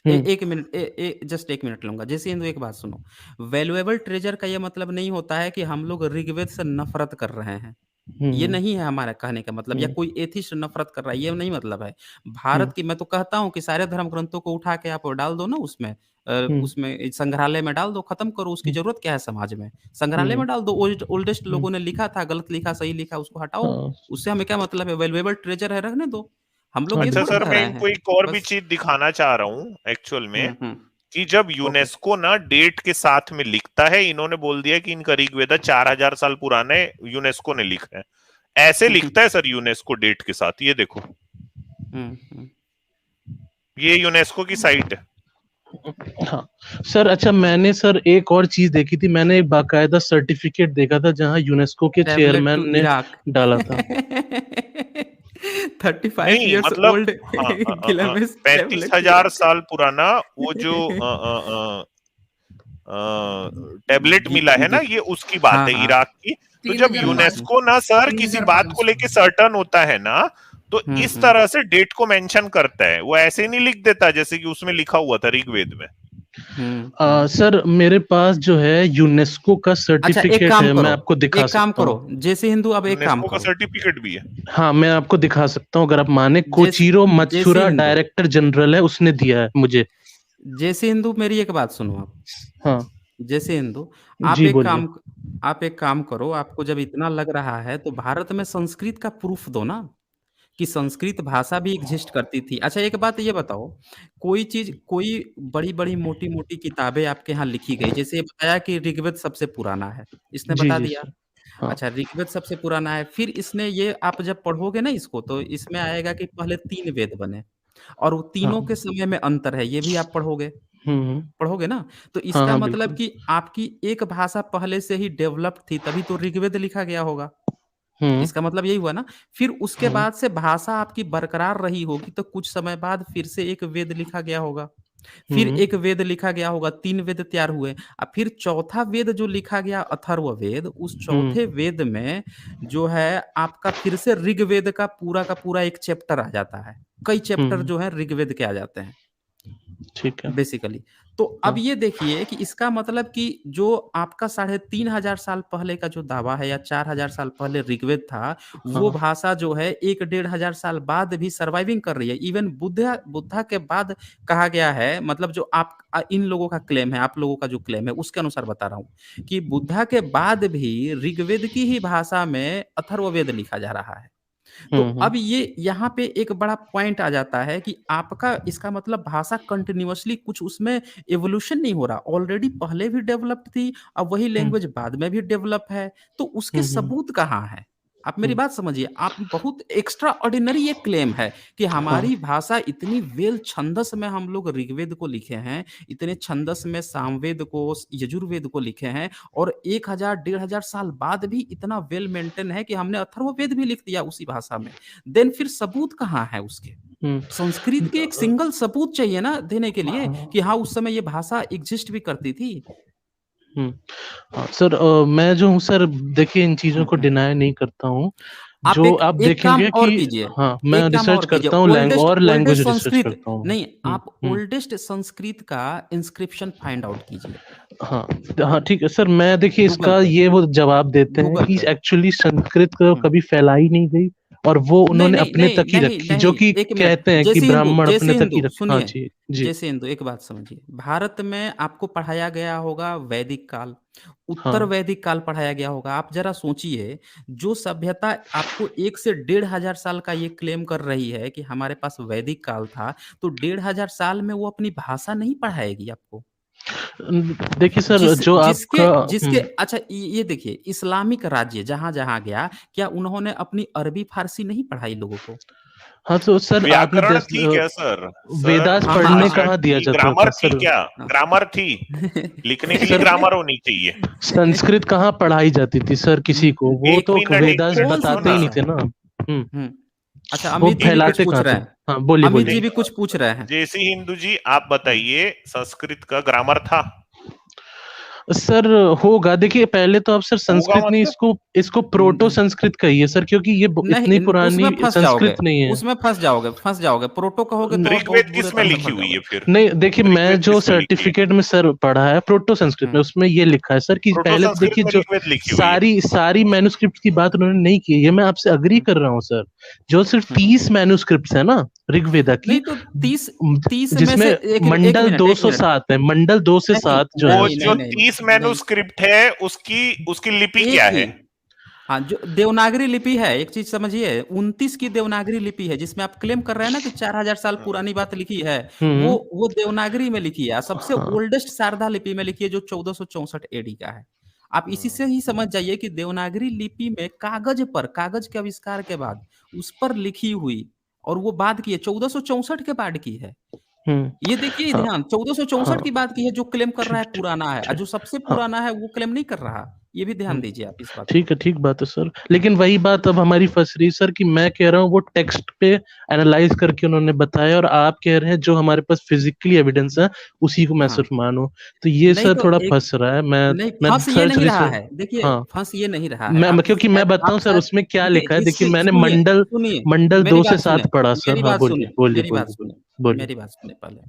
हम्म एक मिनट, जस्ट एक मिनट लूंगा। जैसे हिंदू, एक बात सुनो। वैल्यूएबल ट्रेजर का ये मतलब नहीं होता है कि हम लोग ऋग्वेद से नफरत कर रहे हैं। ये हम्म नहीं है हमारा कहने का मतलब, या हम्म कोई एथिस्ट नफरत कर रहा है, ये नहीं मतलब है। हम्म भारत की, मैं तो कहता हूँ कि सारे धर्म ग्रंथों को उठा के आप डाल दो ना उसमें, हम्म उसमें संग्रहालय में डाल दो, खत्म करो। उसकी हम्म जरूरत क्या है समाज में? संग्रहालय हम्म में डाल दो। ओल्डेस्ट हम्म, लोगों ने लिखा था, गलत लिखा, सही लिखा, उसको हटाओ। हाँ उससे हमें क्या मतलब है? वैल्यूएबल ट्रेजर है, रखने दो। हम लोग हाँ ये अच्छा थोड़ी सर कह मैं रहे इनको हैं एक और भी बस। चीज दिखाना चाह रहा हूँ एक्चुअल में, हम्म। कि जब ओके। यूनेस्को ना डेट के साथ में लिखता है, इन्होंने बोल दिया कि इनका ऋग्वेदा 4000 साल पुराना है, यूनेस्को ने लिखा है, ऐसे लिखता है सर यूनेस्को डेट के साथ। ये देखो, हम्म। ये यूनेस्को की साइट है। हाँ सर। अच्छा मैंने सर एक और चीज देखी थी, मैंने एक बाकायदा सर्टिफिकेट देखा था जहाँ यूनेस्को के ट्रैवलर टू चेयरमैन ने इराक। डाला था। 35 नहीं years मतलब, old हाँ, गिलमेस पैंतीस ट्रैवलर टू हजार इराक। साल पुराना वो जो टेबलेट मिला है ना, ये उसकी बात हाँ है, हाँ। इराक की। तो जब 3005 यूनेस्को ना सर किसी बात को 3005 लेके सर्टन होता है ना, तो इस तरह से डेट को मेंशन करता है, वो ऐसे नहीं लिख देता जैसे कि उसमें लिखा हुआ था ऋग्वेद में। सर मेरे पास जो है यूनेस्को का अच्छा, एक सर्टिफिकेट काम है, मैं करो, आपको दिखा एक काम सकता करो, हूँ। जैसे हिंदू, अब एक काम यूनेस्को का करो। सर्टिफिकेट भी है। हाँ मैं आपको दिखा सकता हूँ अगर आप माने। कोचीरो जैसे मत्सुरा हिंदू, डायरेक्टर जनरल है, उसने दिया है मुझे। जैसे हिंदू, मेरी एक बात सुनो आप। हाँ जैसे हिंदू, आप जी एक बोलिए। काम करो, आपको जब इतना लग रहा है तो भारत में संस्कृत का प्रूफ दो ना, कि संस्कृत भाषा भी एग्जिस्ट करती थी। अच्छा एक बात ये बताओ, कोई बड़ी-बड़ी, मोटी-मोटी किताबें आपके यहाँ लिखी गई, जैसे ये बताया कि ऋग्वेद सबसे पुराना है, इसने जी, बता जी दिया। सर। हाँ। अच्छा ऋग्वेद सबसे पुराना है, फिर इसने ये आप जब पढ़ोगे ना इसको तो इसमें आएगा कि पहले 3 वेद बने और वो हाँ। तीनों के समय में अंतर है, ये भी आप पढ़ोगे। हुँ, हुँ। पढ़ोगे ना? तो हाँ, इसका हाँ, मतलब बिल्कुल। कि आपकी एक भाषा पहले से ही डेवलप्ड थी, तभी तो ऋग्वेद लिखा गया होगा। हुँ, इसका मतलब यही हुआ ना? फिर उसके हुँ, बाद से भाषा आपकी बरकरार रही होगी, तो कुछ समय बाद फिर से एक वेद लिखा गया होगा। फिर हुँ, एक वेद लिखा गया होगा, 3 वेद तैयार हुए। फिर चौथा वेद जो लिखा गया अथर्ववेद, उस हुँ, चौथे वेद में जो है आपका फिर से ऋग्वेद का पूरा एक चैप्टर आ जाता है। कई चैप्टर हुँ, जो हैं ऋग्वेद के आ जाते हैं। ठीक है। बेसिकली। तो अब हाँ, ये देखिए कि इसका मतलब कि जो आपका 3500 साल पहले का जो दावा है या 4000 साल पहले ऋग्वेद था, वो हाँ, भाषा जो है 1 डेढ़ हज़ार साल बाद भी सर्वाइविंग कर रही है। इवन बुद्धा के बाद कहा गया है मतलब जो इन लोगों का क्लेम है, आप लोगों का जो क्लेम है उसके अनुसार बता रहा हूँ, कि बुद्धा के बाद भी ऋग्वेद की ही भाषा में अथर्ववेद लिखा जा रहा है। तो हुँ, हुँ, अब ये यहाँ पे एक बड़ा पॉइंट आ जाता है कि आपका इसका मतलब भाषा कंटिन्यूअसली कुछ उसमें इवोल्यूशन नहीं हो रहा। ऑलरेडी पहले भी डेवलप्ड थी, अब वही हुँ, लैंग्वेज बाद में भी डेवलप है। तो उसके हुँ, हुँ, सबूत कहाँ हैं? आप मेरी हुँ, बात समझिए। आप बहुत एक्स्ट्रा ऑर्डिनरी ये क्लेम है कि हाँ, हमारी भाषा इतनी वेल छंदस में हम लोग ऋग्वेद को लिखे हैं, इतने छंदस में सामवेद को, यजुर्वेद को लिखे हैं और 1000 डेढ़ हज़ार साल बाद भी इतना वेल मेंटेन है कि हमने अथर्ववेद भी लिख दिया उसी भाषा में। देन फिर सबूत कहाँ है उसके? हुँ। संस्कृत के एक सिंगल सबूत चाहिए ना देने के लिए हाँ, कि हाँ, उस समय ये भाषा एग्ज़िस्ट भी करती थी। हुँ। हाँ, सर मैं जो हूँ सर देखिए इन चीज़ों हुँ, को हुँ। डिनाय नहीं करता हूँ। आप जो एक आप एक काम देखेंगे और कि कीजिए, हाँ, मैं एक काम रिसर्च और कीजिए, करता हूँ लैंग्वेज ओल्डेस्ट रिसर्च संस्कृत करता हूँ मैं। नहीं, हुँ, आप हुँ। ओल्डेस्ट संस्कृत का इंस्क्रिप्शन फाइंड आउट कीजिए, हाँ, हाँ, ठीक है सर मैं देखिए गूगल इसका पे ये वो जवाब देते हैं गूगल कि पे। एक्चुअली संस्कृत तो हुँ। कभी फैलाई नहीं गई और वो नहीं, उन्होंने नहीं, अपने नहीं, तक ही नहीं, रखी जो नहीं, कि 1 मिनट। कहते हैं कि ब्राह्मण अपने जैसे तक ही हिंदू रखे। हाँ सुनिए, जी, जी। जैसे हिंदू एक बात समझिए, भारत में आपको पढ़ाया गया होगा वैदिक काल, उत्तर हाँ। वैदिक काल पढ़ाया गया होगा। आप ज़रा सोचिए, जो सभ्यता आपको 1 से डेढ़ हज़ार साल का ये क्लेम कर रही है कि हमारे पास वैदिक काल था, तो डेढ़ हज़ार साल में वो अपनी भाषा नहीं पढ़ाएगी आपको। देखिए सर जो जिसके आपका जिसके अच्छा ये देखिए इस्लामिक राज्य जहाँ-जहाँ गया, क्या उन्होंने अपनी अरबी फ़ारसी नहीं पढ़ाई लोगों को? हाँ, तो सर आपने व्याकरण थी क्या सर? सर वेदास हाँ, हाँ, पढ़ने हाँ, हाँ। भाषा कहाँ दिया की जाता था ग्रामर थी सर? क्या? हाँ। ग्रामर थी। लिखने के लिए सर ग्रामर होनी चाहिए। संस्कृत कहाँ पढ़ाई जाती थी सर किसी को? वो एक तो मिनट एक वेदास मिनट कौन-सी सुनो बताते ही ना। नहीं भाषा? थे ना। हुँ, हुँ। अच्छा वो अमित जी भी कुछ फैलाते पूछ कहाँ रहे थे? हैं। हाँ, बोलिए, अमित जी बोलिए। भी कुछ पूछ रहे हैं। जैसी हिंदू जी आप हुँ, बताइए संस्कृत का ग्रामर था? सर होगा देखिए पहले तो आप सर होगा संस्कृत नहीं मतलब इसको प्रोटो न संस्कृत कहिए सर क्योंकि ये इतनी नहीं पुरानी संस्कृत नहीं है। उसमें फँस जाओगे। प्रोटो कहोगे तो आप बहुत ऋग्वेद बुरे किस में तरह से लिखी फँस हुई जाओगे। है फिर? नहीं देखिए मैं ऋग्वेद जो किस में लिखी है? सर्टिफिकेट में सर पढ़ा है प्रोटो संस्कृत में हुँ, उसमें ये लिखा है सर कि प्रोटो पहले तो संस्कृत देखिए में जो ऋग्वेद लिखी हुई है। सारी सारी मैन्युस्क्रिप्ट की बात उन्होंने नहीं की है ये मैं आपसे अग्री हुँ, कर रहा हूँ सर। जो सिर्फ हुँ। 30 मैन्युस्क्रिप्ट्स है ना ऋग्वेदा नहीं की तो 30 में से जिसमें मंडल 1 मिनट 207 है मंडल 2 से नहीं, 7 जो है वो नहीं, उसमें। जो नहीं, नहीं, 30 नहीं, नहीं। मैन्युस्क्रिप्ट है उसकी उसकी लिपि एक क्या ही है? हाँ, जो देवनागरी लिपि है, एक चीज़ समझिए 29 की देवनागरी लिपि है, जिसमें आप क्लेम कर रहे हैं ना कि 4000 साल पुरानी बात लिखी है, हम्म। वो देवनागरी में लिखी है। सबसे हाँ। ओल्डेस्ट शारदा लिपि में लिखी है, जो 1464 एडी का है। आप इसी से ही समझ जाइए कि देवनागरी लिपि में कागज़ के आविष्कार के बाद, उस पर लिखी हुई और वो बाद की है, 1464 के बाद की है। हम्म। ये देखिए हाँ। ध्यान 1464 हाँ। की बात की है, जो क्लेम कर रहा ठीक है ठीक पुराना है और ठीक। जो सबसे हाँ। पुराना है, वो क्लेम नहीं कर रहा। ये भी ध्यान हम्म। दीजिए आप इस बात को। ठीक बात है सर लेकिन वही बात अब हमारी फंस रही है सर कि मैं कह रहा हूँ वो टेक्स्ट पे एनालाइज करके उन्होंने बताया और आप कह रहे हैं जो हमारे पास फिजिकली एविडेंस है उसी को मैं हाँ। सिर्फ मानूं तो ये नहीं सर तो थोड़ा एक फंस रहा है नहीं मैं फँस ये सर्च नहीं रहा रिसर्च। है। देखिए हाँ फँस ये नहीं रहा है। आप क्योंकि मैं बताऊं सर शायद उसमें क्या देखिए लिखा है देखिए हिस्ट्री मैंने सुनिए, मंडल सुनिए, मंडल मेरी 2 से बात सुने 7 पढ़ा सर। हाँ बोलिए बोलिए मेरी बात बोलिए सुने, बोलिए। मेरी बात सुने पहले।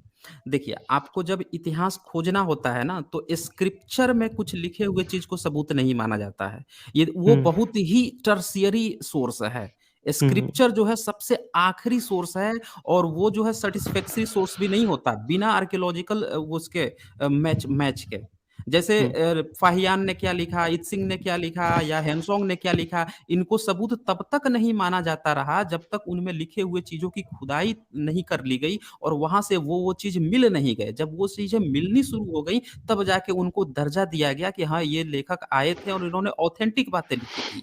देखिए, आपको जब इतिहास खोजना होता है ना, तो स्क्रिप्चर में कुछ लिखे हुए चीज़ को सबूत नहीं माना जाता है। ये वो हम्म। बहुत ही टर्शियरी सोर्स है। हम्म। स्क्रिप्चर जो है सबसे आखिरी सोर्स है और वो जो है सैटिस्फैक्टरी सोर्स भी नहीं होता, बिना आर्कियोलॉजिकल वो उसके मैच मैच के। जैसे फाहियान ने क्या लिखा, इत्सिंग ने क्या लिखा या हेनसोंग ने क्या लिखा, इनको सबूत तब तक नहीं माना जाता रहा जब तक उनमें लिखे हुए चीजों की खुदाई नहीं कर ली गई और वहां से वो चीज मिल नहीं गए। जब वो चीजें मिलनी शुरू हो गई तब जाके उनको दर्जा दिया गया कि हाँ ये लेखक आए थे और इन्होंने ऑथेंटिक बातें लिखी थी।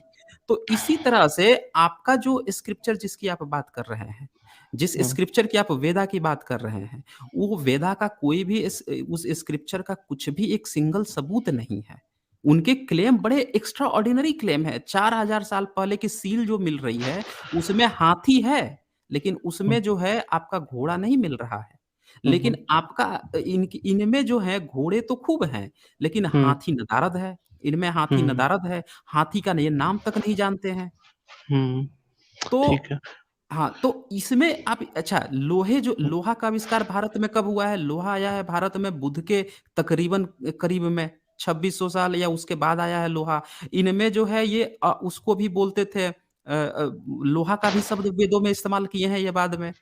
तो इसी तरह से आपका जो स्क्रिप्चर जिसकी आप बात कर रहे हैं, जिस स्क्रिप्चर की आप वेदा की बात कर रहे हैं, वो वेदा का कोई भी उस स्क्रिप्चर का कुछ भी एक सिंगल सबूत नहीं है। उनके क्लेम बड़े एक्स्ट्रा ऑर्डिनरी क्लेम है। 4000 साल पहले की सील जो मिल रही है उसमें हाथी है, लेकिन उसमें जो है आपका घोड़ा नहीं मिल रहा है। लेकिन आपका इनमें जो है घोड़े तो खूब हैं, लेकिन हाथी नदारद है। इनमें हाथी नदारद है, हाथी का ये नाम तक नहीं जानते हैं। तो ठीक है। हाँ, तो इसमें आप अच्छा लोहा का आविष्कार भारत में कब हुआ है? लोहा आया है भारत में बुद्ध के तकरीबन करीब में 2600 साल या उसके बाद आया है लोहा। इनमें जो है ये उसको भी बोलते थे लोहा का भी शब्द वेदों में इस्तेमाल किए हैं ये बाद में।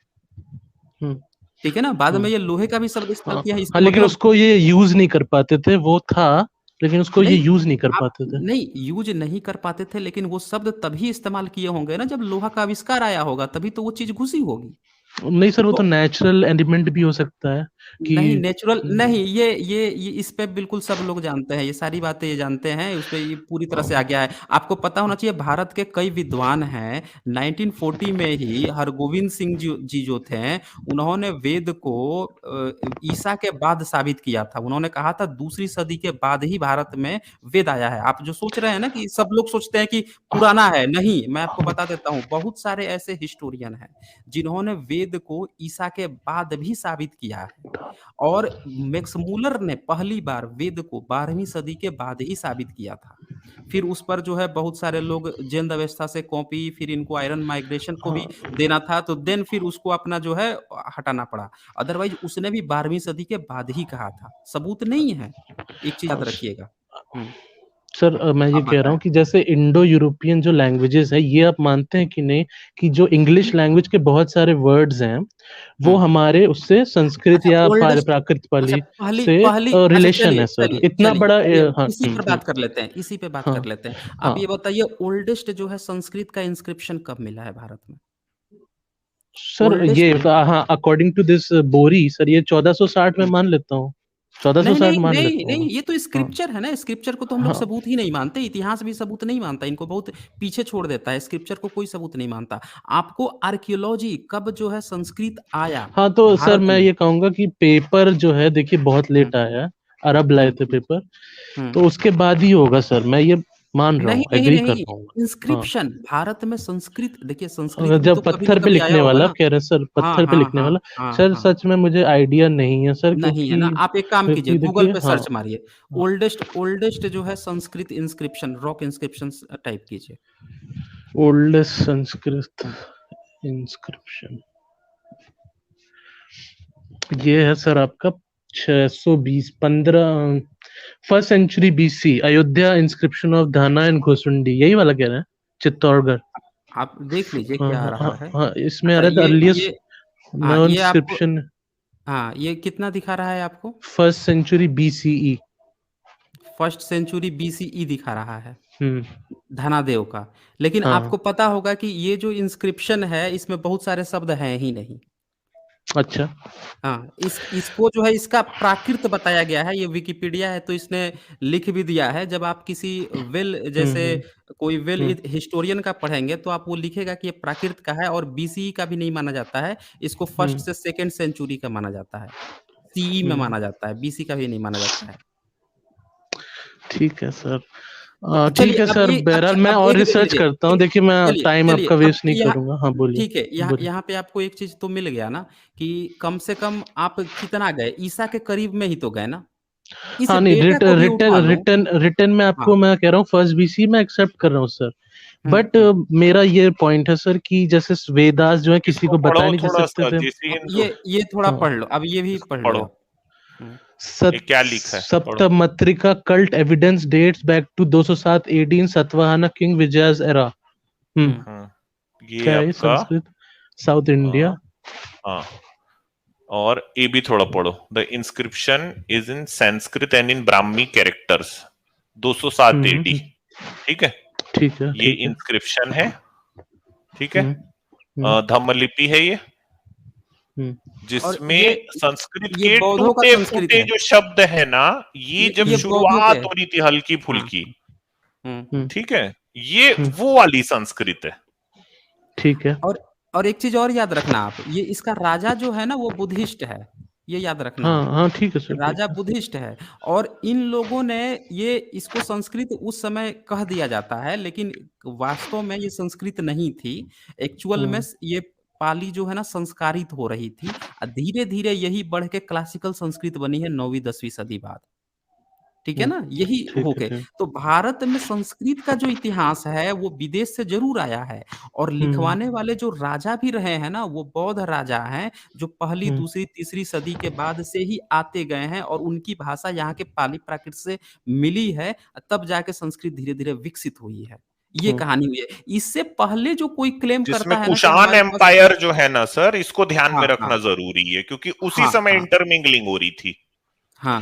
ठीक है ना? बाद में ये लोहे का भी शब्द इस्तेमाल किया है। हाँ, लेकिन उसको ये यूज नहीं कर पाते थे, वो था लेकिन उसको ये यूज नहीं कर पाते थे। नहीं, यूज नहीं कर पाते थे, लेकिन वो शब्द तभी इस्तेमाल किए होंगे ना जब लोहा का आविष्कार आया होगा, तभी तो वो चीज घुसी होगी। नहीं सर, वो तो नेचुरल एलिमेंट भी हो सकता है कि नहीं, नेचुरल नहीं, ये इस पे बिल्कुल सब लोग जानते हैं, ये सारी बातें ये जानते हैं, उस पे ये पूरी तरह से आ गया है। आपको पता होना चाहिए भारत के कई विद्वान हैं, 1940 में ही हरगोविंद सिंह जी जो थे, उन्होंने वेद को ईसा के बाद साबित किया था। उन्होंने कहा था दूसरी सदी के बाद ही भारत में वेद आया है। आप जो सोच रहे हैं ना कि सब लोग सोचते हैं कि पुराना है, नहीं, मैं आपको बता देता हूँ, बहुत सारे ऐसे हिस्टोरियन हैं जिन्होंने वेद को ईसा के बाद भी साबित किया है। और मैक्स मूलर ने पहली बार वेद को 12वीं सदी के बाद ही साबित किया था। फिर उस पर जो है बहुत सारे लोग जैन अवस्था से कॉपी, फिर इनको आयरन माइग्रेशन को भी देना था, तो देन फिर उसको अपना जो है हटाना पड़ा। अदरवाइज उसने भी 12वीं सदी के बाद ही कहा था, सबूत नहीं है। एक चीज याद रखिएगा। सर मैं ये कह रहा हूँ कि जैसे इंडो यूरोपियन जो लैंग्वेजेस है, ये आप मानते हैं कि नहीं कि जो इंग्लिश लैंग्वेज के बहुत सारे वर्ड्स हैं वो हमारे उससे संस्कृत या प्राकृत पाली से रिलेशन है सर? इतना बड़ा इसी पर बात कर लेते हैं, इसी पे बात कर लेते हैं। आप ये बताइए ओल्डेस्ट जो है संस्कृत का इंस्क्रिप्शन कब मिला है भारत में? सर ये हाँ, अकॉर्डिंग टू दिस बोरी सर, ये 1460 में मान लेता हूँ, 1460 मान लेता हूँ। नहीं, ये तो स्क्रिप्चर है ना, स्क्रिप्चर को तो हम लोग सबूत ही नहीं मानते, इतिहास भी सबूत नहीं मानता, इनको बहुत पीछे छोड़ देता है, स्क्रिप्चर को कोई सबूत नहीं मानता। आपको आर्कियोलॉजी कब जो है संस्कृत आया? हाँ तो सर मैं ये कहूंगा कि पेपर जो है देखिए बहुत लेट आया, अरब लाए थे पेपर, तो उसके बाद ही होगा सर, मैं ये मान रहा हूँ, एग्री करता हूँ। इंस्क्रिप्शन भारत में संस्कृत, देखिए संस्कृत जब पत्थर पे लिखने वाला कह रहे हैं सर, पत्थर पे लिखने वाला सर, सच में मुझे आइडिया नहीं है सर। नहीं है ना, आप एक काम कीजिए, गूगल पे सर्च मारिए, ओल्डेस्ट जो है Sanskrit inscription, rock inscription type कीजिए, ओल्डेस्ट संस्कृत इंस्क्रिप्शन, ये है सर आपका 620 first century BC, Ayodhya inscription of Dhana and Ghosundi, यही वाला कह रहे हैं, चित्तौड़गढ़। आप देख लीजिए क्या आ रहा है। हाँ, इसमें आ रहा है अर्लीस्ट इंस्क्रिप्शन। हाँ, ये कितना दिखा रहा है आपको? First century BCE, first century BCE दिखा रहा है धनादेव का। लेकिन आपको पता होगा कि ये जो इंस्क्रिप्शन है इसमें बहुत सारे शब्द हैं ही नहीं। अच्छा, हाँ, इसको जो है इसका प्राकृत बताया गया है, ये विकिपीडिया है तो इसने लिख भी दिया है। जब आप किसी जैसे कोई हिस्टोरियन का पढ़ेंगे तो आप वो लिखेगा कि ये प्राकृत का है और बीसीई का भी नहीं माना जाता है, इसको फर्स्ट से सेकंड सेंचुरी का माना जाता है, सीई में माना जाता है, बीसी का भी नहीं माना जाता है। ठीक है सर, ठीक है सर, बहरहाल मैं और रिसर्च करता हूँ। देखिए मैं टाइम आपका वेस्ट नहीं करूंगा। हाँ बोलिए। ठीक है, यहाँ पे आपको एक चीज तो मिल गया ना कि कम से कम आप कितना गए, ईसा के करीब में ही तो गए ना। हाँ नहीं, रिटर्न में आपको मैं कह रहा हूँ फर्स्ट बीसी में एक्सेप्ट कर रहा हूँ सर, बट मेरा ये पॉइंट है सर कि जैसे वेदास जो है किसी को बता नहीं सकते थे। ये थोड़ा पढ़ लो, अब ये भी पढ़ लो। क्या लिखा है? Saptamatrika cult evidence dates back to 207 AD in Satavahana king विजय's एरा। ये क्या है संस्कृत, साउथ इंडिया। और ये भी थोड़ा पढ़ो। The inscription is in Sanskrit and in Brahmi characters, 207 AD. ठीक है, ठीक है, ये इंस्क्रिप्शन है। ठीक है, धम्मलिपि है ये, जिसमें संस्कृत के टूटे फूटे जो शब्द है ना, ये जब शुरुआत हो रही थी हल्की फुल्की, ठीक है, ये वो वाली संस्कृत है। ठीक है। और एक चीज और याद रखना आप, ये इसका राजा जो है ना वो बुद्धिस्ट है, ये याद रखना। हाँ ठीक है सर। राजा बुद्धिस्ट है, और इन लोगों ने ये इसको संस्कृत उस समय कह दिया जाता है, लेकिन वास्तव में ये संस्कृत नहीं थी। एक्चुअल में ये पाली जो है ना संस्कारित हो रही थी, धीरे धीरे यही बढ़ के क्लासिकल संस्कृत बनी है 9वीं 10वीं सदी बाद। ठीक है ना, यही हो गए। तो भारत में संस्कृत का जो इतिहास है वो विदेश से जरूर आया है, और लिखवाने वाले जो राजा भी रहे हैं ना वो बौद्ध राजा हैं, जो पहली दूसरी तीसरी सदी के बाद से ही आते गए हैं, और उनकी भाषा यहाँ के पाली प्राकृत से मिली है, तब जाके संस्कृत धीरे धीरे विकसित हुई है। ये कहानी हुई है। इससे पहले जो कोई क्लेम करता है ना, कुषाण एम्पायर जो है ना सर, इसको ध्यान में रखना जरूरी है, क्योंकि उसी समय इंटरमिंगलिंग हो रही थी। हाँ।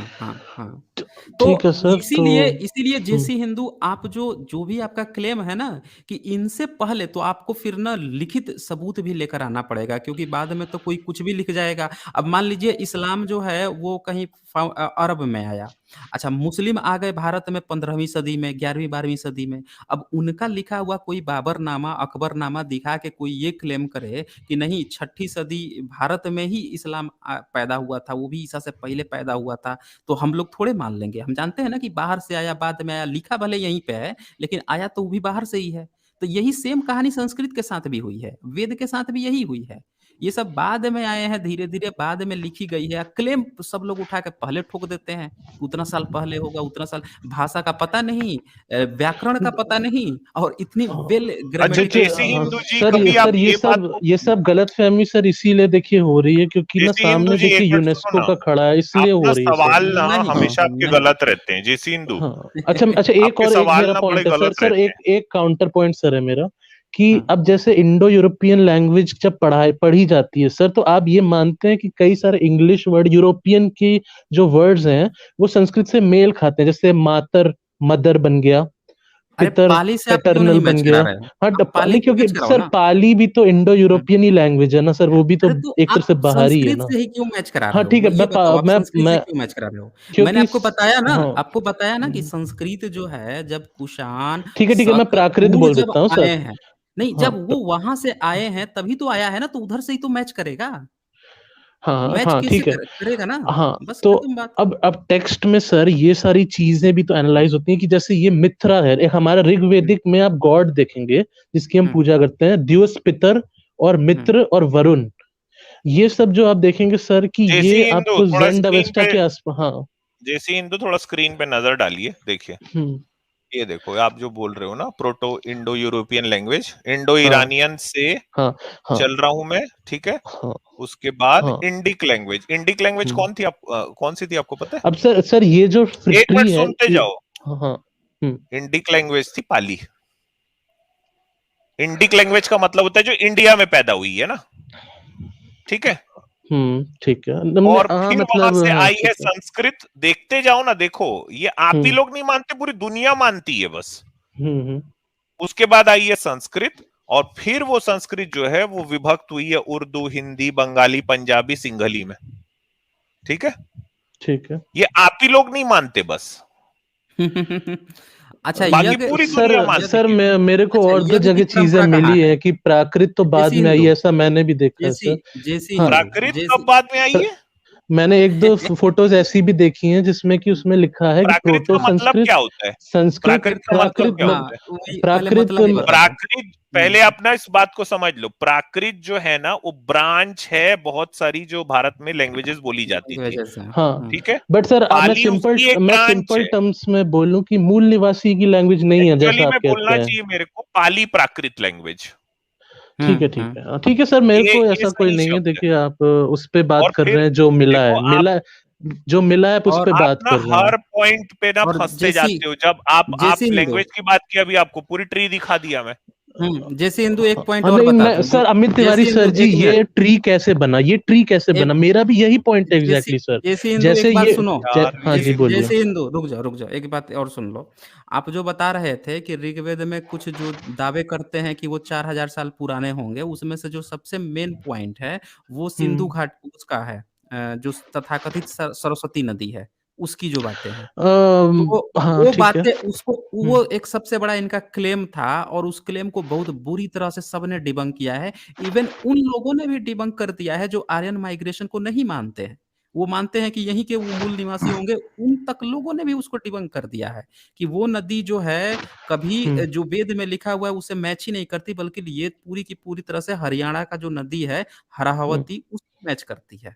ठीक है सर। इसीलिए जैसी हिंदू, आप जो भी आपका क्लेम है ना कि इनसे पहले, तो आपको फिर ना लिखित सबूत भी लेकर आना पड़ेगा, क्योंकि बाद में तो कोई कुछ भी लिख जाएगा। अब मान लीजिए इस्लाम जो है वो कहीं अरब में आया, अच्छा मुस्लिम आ गए भारत में 15वीं सदी में, 11वीं 12वीं सदी में। अब उनका लिखा हुआ कोई बाबरनामा अकबरनामा दिखा के कोई ये क्लेम करे कि नहीं 6ठी सदी भारत में ही इस्लाम पैदा हुआ था, वो भी ईसा से पहले पैदा हुआ था, तो हम लोग थोड़े मान लेंगे। हम जानते हैं ना कि बाहर से आया, बाद में आया, लिखा भले यहीं पे है लेकिन आया तो वो भी बाहर से ही है। तो यही सेम कहानी संस्कृत के साथ भी हुई है, वेद के साथ भी यही हुई है। ये सब बाद में आए हैं, धीरे धीरे बाद में लिखी गई है। क्लेम सब लोग उठा के पहले ठोक देते हैं, उतना साल पहले होगा, उतना साल। भाषा का पता नहीं, व्याकरण का पता नहीं, और इतनी वेल सर ये सब गलतफहमी सर इसीलिए देखिए हो रही है क्योंकि ना सामने देखिए यूनेस्को का खड़ा है, इसलिए हो रही है। सवाल ना हमेशा आपके गलत रहते हैं जैसी हिंदू। अच्छा एक और मेरा पॉइंट है सर, एक काउंटर पॉइंट सर है मेरा कि अब जैसे इंडो यूरोपियन लैंग्वेज जब पढ़ी जाती है सर, तो आप ये मानते हैं कि कई सारे इंग्लिश वर्ड यूरोपियन की जो वर्ड्स हैं वो संस्कृत से मेल खाते हैं, जैसे मातर मदर बन गया, पितर पैटर्नल बन गया। हाँ पाली, क्योंकि सर पाली भी तो इंडो यूरोपियन ही लैंग्वेज है ना सर, वो भी तो एक तरह से बाहरी है ना। क्यों मैच करा रहे हो? हाँ ठीक है, मैं क्यों मैच करा रहे हो? मैंने आपको बताया ना कि संस्कृत जो है जब कुषाण, ठीक है मैं प्राकृत बोल देता हूँ सर। नहीं, जब वो वहां से आए हैं तभी तो आया है ना, तो उधर से ही तो मैच करेगा। हाँ ठीक है करेगा ना। हाँ बस तो अब टेक्स्ट में सर ये सारी चीजें भी तो एनालाइज होती हैं कि जैसे ये मिथ्रा है, एक हमारा ऋग्वेदिक में आप गॉड देखेंगे जिसकी हम पूजा करते हैं, द्युस पितर और मित्र और वरुण, ये सब जो आप देखेंगे सर कि ये आपको ज़ेंड अवेस्टा के आसपास। हाँ जैसे हिंदू थोड़ा स्क्रीन पे नजर डालिए, देखिए ये देखो आप जो बोल रहे हो ना, proto Indo European language, Indo Iranian से चल रहा हूं मैं, ठीक है। उसके बाद इंडिक लैंग्वेज, इंडिक लैंग्वेज कौन सी थी आपको पता है? अब सर ये जो एक मिनट सुनते जाओ। इंडिक लैंग्वेज थी पाली। इंडिक लैंग्वेज का मतलब होता है जो इंडिया में पैदा हुई है ना, ठीक है। ठीक है। और फिर वहां से आई है संस्कृत। देखते जाओ ना, देखो ये आप ही लोग नहीं मानते, पूरी दुनिया मानती है बस। उसके बाद आई है संस्कृत, और फिर वो संस्कृत जो है वो विभक्त हुई है उर्दू, हिंदी, बंगाली, पंजाबी, सिंघली में, ठीक है। ठीक है, ये आप ही लोग नहीं मानते बस। अच्छा सर मेरे को और दो जगह चीजें मिली है कि प्राकृत तो बाद में आई, ऐसा मैंने भी देखा है सर। प्राकृत कब बाद में आई है? मैंने एक दो फोटोज ऐसी भी देखी हैं जिसमें कि उसमें लिखा है कि प्रोटो संस्कृत क्या होता है? संस्कृत प्राकृत पहले अपना इस बात को समझ लो, प्राकृत जो है ना वो ब्रांच है बहुत सारी जो भारत में लैंग्वेजेस बोली जाती थी। हाँ ठीक है, बट सर मैं सिंपल टर्म्स में बोलूं कि मूल निवासी की लैंग्वेज नहीं है जैसा आप कहते हैं। बोलना चाहिए मेरे को पाली प्राकृत लैंग्वेज। ठीक है सर, मेरे को ऐसा कोई नहीं है। देखिए आप उस पे बात कर रहे हैं, जो मिला है उस पे बात कर रहे हैं। हर पॉइंट पे ना फंसते जाते हो। जब आप लैंग्वेज की बात की, अभी आपको पूरी ट्री दिखा दिया मैं। जैसे हिंदू एक पॉइंट और नहीं बता मैं दूं सर अमित तिवारी जैसे सर हिंदू जी एक ये मिनट ट्री कैसे बना, ये ट्री कैसे एक बना, मेरा भी यही पॉइंट है जैसे एग्जैक्टली सर। जैसे हिंदू जैसे एक बात ये सुनो यार हाँ जी ये बोलिए। जैसे हिंदू रुक जाओ एक बात और सुन लो। आप जो बता रहे थे कि ऋग्वेद में कुछ जो दावे करते हैं कि वो 4000 साल पुराने होंगे, उसमें से जो सबसे मेन पॉइंट है वो सिंधु घाट उसका है, जो तथाकथित सरस्वती नदी है उसकी जो बातें हैं। तो हाँ वो ठीक है। बातें उसको वो एक सबसे बड़ा इनका क्लेम था और उस क्लेम को बहुत बुरी तरह से सबने डिबंक किया है। इवन उन लोगों ने भी डिबंक कर दिया है जो आर्यन माइग्रेशन को नहीं मानते हैं। वो मानते हैं कि यहीं के वो मूल निवासी होंगे, उन तक लोगों ने भी उसको डिबंक कर दिया है कि वो नदी जो है कभी जो वेद में लिखा हुआ है उससे मैच ही नहीं करती, बल्कि ये पूरी की पूरी तरह से हरियाणा का जो नदी है हराहवती उससे मैच करती है।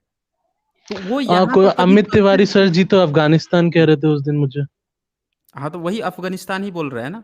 तो वो यहाँ कोई पे कभी अमित तिवारी सर जी तो अफगानिस्तान कह रहे थे उस दिन मुझे। हाँ, तो वही अफ़गानिस्तान ही बोल रहे हैं ना?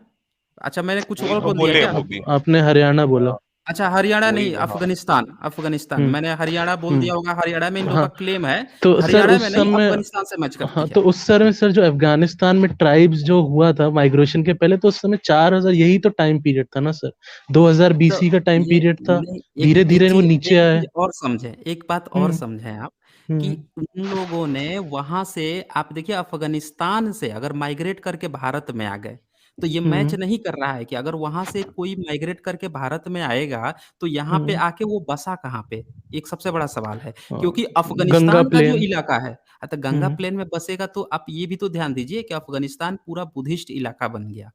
अच्छा मैंने कुछ वही और तो बोल दिया बोले क्या? वो भी। आपने हरियाणा बोला। अच्छा हरियाणा वही नहीं हाँ अफ़गानिस्तान हम्म मैंने हरियाणा बोल दिया होगा, हरियाणा में इन लोगों हाँ का क्लेम है, तो सर हरियाणा में उस नहीं समय, अफ़गानिस्तान से मैच करती हाँ है। तो उस समय सर जो अफगानिस्तान में ट्राइब्स जो हुआ था माइग्रेशन के पहले, तो उस समय 4000 यही तो टाइम पीरियड था ना सर, 2000 तो बीसी का टाइम ये पीरियड था। नहीं धीरे धीरे वो नीचे एक आए। चीज़ और समझें, एक बात और हम्म समझें आप कि हम्म उन लोगों ने वहाँ से आप देखिए अफ़गानिस्तान से अगर माइग्रेट करके भारत में आ गए, तो ये मैच हम्म नहीं कर रहा है कि अगर वहाँ से कोई माइग्रेट करके भारत में आएगा, तो यहाँ पे हम्म, आके वो बसा कहाँ पे? एक सबसे बड़ा सवाल है। हाँ, क्योंकि गंगा अफ़गानिस्तान का जो प्लेन। इलाका है तो गंगा हम्म प्लेन में बसेगा तो आप ये भी तो ध्यान दीजिए कि अफ़गानिस्तान पूरा बुद्धिस्ट इलाका बन गया।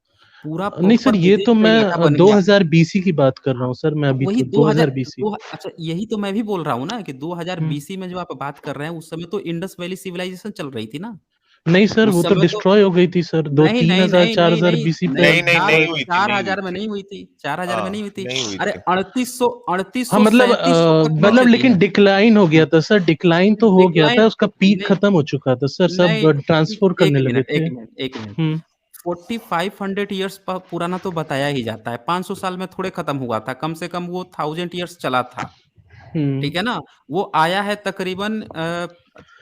पूरा नहीं सर प्रॉपर ये तो बुद्धिस्ट का इलाका मैं बन गया। 2000 बीसी की बात कर रहा हाँ, हूँ सर, मैं तो अभी वही तो 2000 बीसी। अच्छा यही तो मैं भी बोल रहा हूँ ना कि 2000 हम्म बीसी में जो आप बात कर रहे हैं उस समय तो इंडस वैली सिविलाइजेशन चल रही थी ना। नहीं सर उस वो तो समय तो डिस्ट्रॉय हो गई थी सर, दो नहीं, तीन नहीं, हजार नहीं, चार नहीं, हजार नहीं, बीसी पे। नहीं, नहीं हुई थी, नहीं हुई 4000 में थी। नहीं हुई थी, 4000 में हाँ नहीं हुई थी। नहीं हुई अरे थी। 3800 हाँ 3837 तक मतलब पहुँचे थी लेकिन यार। डिक्लाइन हो गया हाँ, था सर, डिक्लाइन तो हो गया था, डिक्लाइन उसका पीक नहीं, खत्म हो चुका था सर, सब नहीं, ट्रांसफर करने लगे थे। 1 मिनट। हम्म 4500 ईयर्स पुराना तो बताया ही जाता है, 500 साल में थोड़े खत्म हुआ था, कम से कम वो 1000 ईयर्स चला था। हम्म ठीक है ना? वो आया है तकरीबन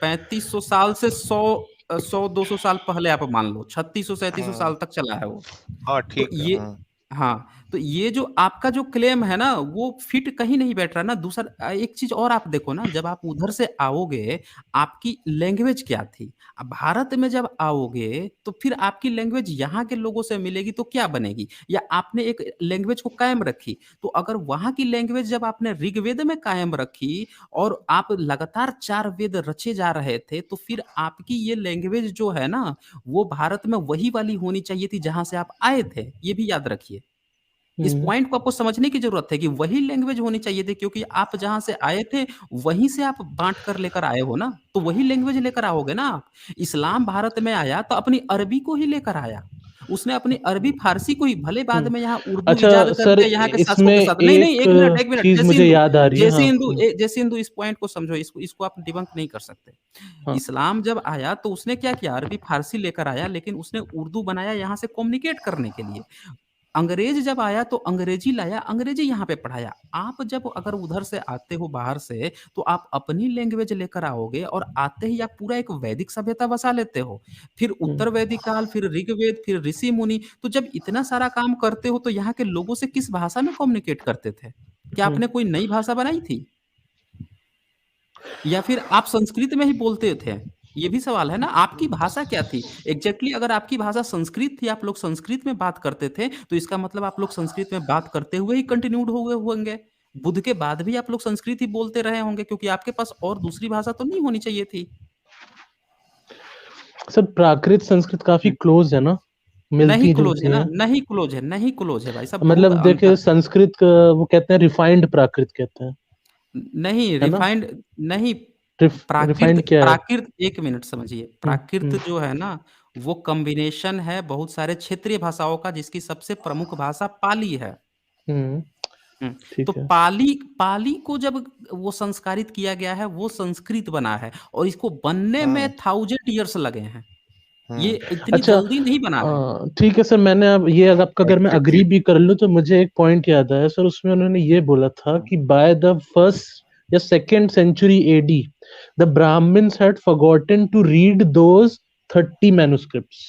3500 साल से 100-200 साल पहले आप मान लो, 3600-3700 हम्म, साल तक चला है वो। हाँ तो ठीक है। ये हाँ, तो ये जो आपका जो क्लेम है ना, वो फिट कहीं नहीं बैठ रहा ना। दूसरा एक चीज़ और आप देखो ना, जब आप उधर से आओगे, आपकी लैंग्वेज क्या थी? अब भारत में जब आओगे, तो फिर आपकी लैंग्वेज यहाँ के लोगों से मिलेगी तो क्या बनेगी? या आपने एक लैंग्वेज को कायम रखी, तो अगर वहाँ की लैंग्वेज जब आपने ऋग्वेद में कायम रखी और आप लगातार 4 वेद रचे जा रहे थे, तो फिर आपकी ये लैंग्वेज जो है ना, वो भारत में वही वाली होनी चाहिए थी जहाँ से आप आए थे, ये भी याद रखिए। इस हम्म पॉइंट को आपको समझने की ज़रूरत है कि वही लैंग्वेज होनी चाहिए थी क्योंकि आप जहाँ से आए थे, वहीं से आप बाँट कर लेकर आए हो ना, तो वही लैंग्वेज लेकर आओगे ना आप। इस्लाम भारत में आया तो अपनी अरबी को ही लेकर आया। उसने अपनी अरबी फ़ारसी को ही भले बाद हम्म में यहाँ उर्दू अच्छा इजाद सर करके यहाँ के शासकों इसमें के साथ नहीं, नहीं, एक 1 मिनट, चीज मुझे याद आ रही है। हाँ जैसे हिंदू इस पॉइंट को समझो, इसको इसको आप डिबंक नहीं कर सकते। हाँ इस्लाम जब आया तो उसने क्या किया, अरबी फ़ारसी लेकर आया लेकिन उसने उर्दू बनाया यहाँ से कम्युनिकेट करने के लिए। अंग्रेज जब आया तो अंग्रेजी लाया, अंग्रेजी यहाँ पे पढ़ाया। आप जब अगर उधर से आते हो बाहर से, तो आप अपनी लैंग्वेज लेकर आओगे और आते ही आप पूरा एक वैदिक सभ्यता बसा लेते हो। फिर हम्म उत्तर वैदिक काल, फिर ऋग्वेद, फिर ऋषि-मुनि, तो जब इतना सारा काम करते हो तो यहाँ के लोगों से किस भाषा में कम्युनिकेट करते थे? क्या हम्म आपने कोई नई भाषा बनाई थी? या फिर आप संस्कृत में ही बोलते थे? ये भी सवाल है ना, आपकी भाषा क्या थी? एग्ज़ैक्टली अगर आपकी भाषा संस्कृत थी, आप लोग संस्कृत में बात करते थे, तो इसका मतलब आप लोग संस्कृत में बात करते हुए ही कंटिन्यूड हुए होंगे। बुद्ध के बाद भी आप लोग संस्कृत ही बोलते रहे होंगे क्योंकि आपके पास और दूसरी भाषा तो नहीं होनी चाहिए थी। सर प्राकृत संस्कृत काफी हुँ, क्लोज है ना, नहीं मिलती क्लोज़ है जुलती ना, है। नहीं क्लोज़ है भाई साहब, बहुत मतलब देखिए अंतर है। संस्कृत का वो कहते हैं रिफाइंड प्राकृत कहते हैं, नहीं है ना। रिफाइंड नहीं, रिफाइंड क्या है? प्राकृत 1 मिनट समझिए, हम्म प्राकृत हम्म जो है ना, वो कॉम्बिनेशन है बहुत सारे क्षेत्रीय भाषाओं का जिसकी सबसे प्रमुख भाषा पाली है। हम्म, हुँ, तो ठीक है। पाली पाली को जब वो संस्कारित किया गया है, वो संस्कृत बना है और इसको बनने में हम्म 1000 ईयर्स लगे हैं। ये हम्म इतनी अच्छा जल्दी नहीं बना है। ठीक है सर, मैंने अब ये आपका अगर मैं अग्री भी कर लूँ तो मुझे एक पॉइंट याद आया सर, उसमें उन्होंने ये बोला था कि बाय द फर्स्ट या second century AD the Brahmins had forgotten to read those 30 manuscripts.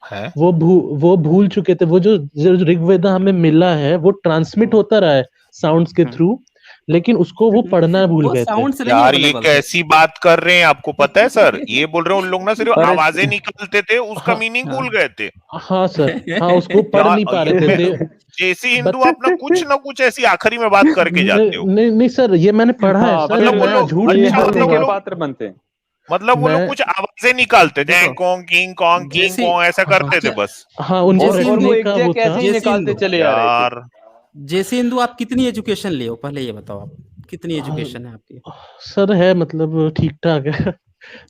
है वो भूल चुके थे। वो जो ऋग्वेदा हमें मिला है वो ट्रांसमिट होता रहा है साउंड्स के थ्रू, लेकिन उसको वो पढ़ना भूल वो गए थे। साउंड से नहीं यार, ये अवेलेबल थे। कैसी बात कर रहे हैं, आपको पता है सर? ये बोल रहे हैं उन लोग ना सिर्फ अरे आवाजें निकालते थे, उसका हाँ मीनिंग हाँ भूल गए थे। हाँ सर, हाँ उसको पढ़ यार नहीं पा रहे थे। देसी हिंदू बच्चे अपना कुछ ना कुछ ऐसी आखिरी में बात करके जाते हो। नहीं नहीं सर, ये मैंने पढ़ा है हाँ सर, मतलब वो मैं लोग झूठ ये नहीं अच्छा हंसी मतलब वो के बोलूंगा। लोग पात्र बनते हैं। मतलब वो लोग मैं कुछ आवाजें निकालते थे, देखो कॉन्ग किंग जैसी कॉन्ग ऐसा हाँ करते थे अच्छा बस। हाँ, उनको और वो रटने का वो एग्जैक्ट था। ऐसे ही जैसी निकालते हिंदू चले आ रहे थे। यार जैसे हिंदू आप कितनी एजुकेशन लिए हो पहले ये बताओ, आप कितनी एजुकेशन है आपकी? सर है मतलब ठीक ठाक है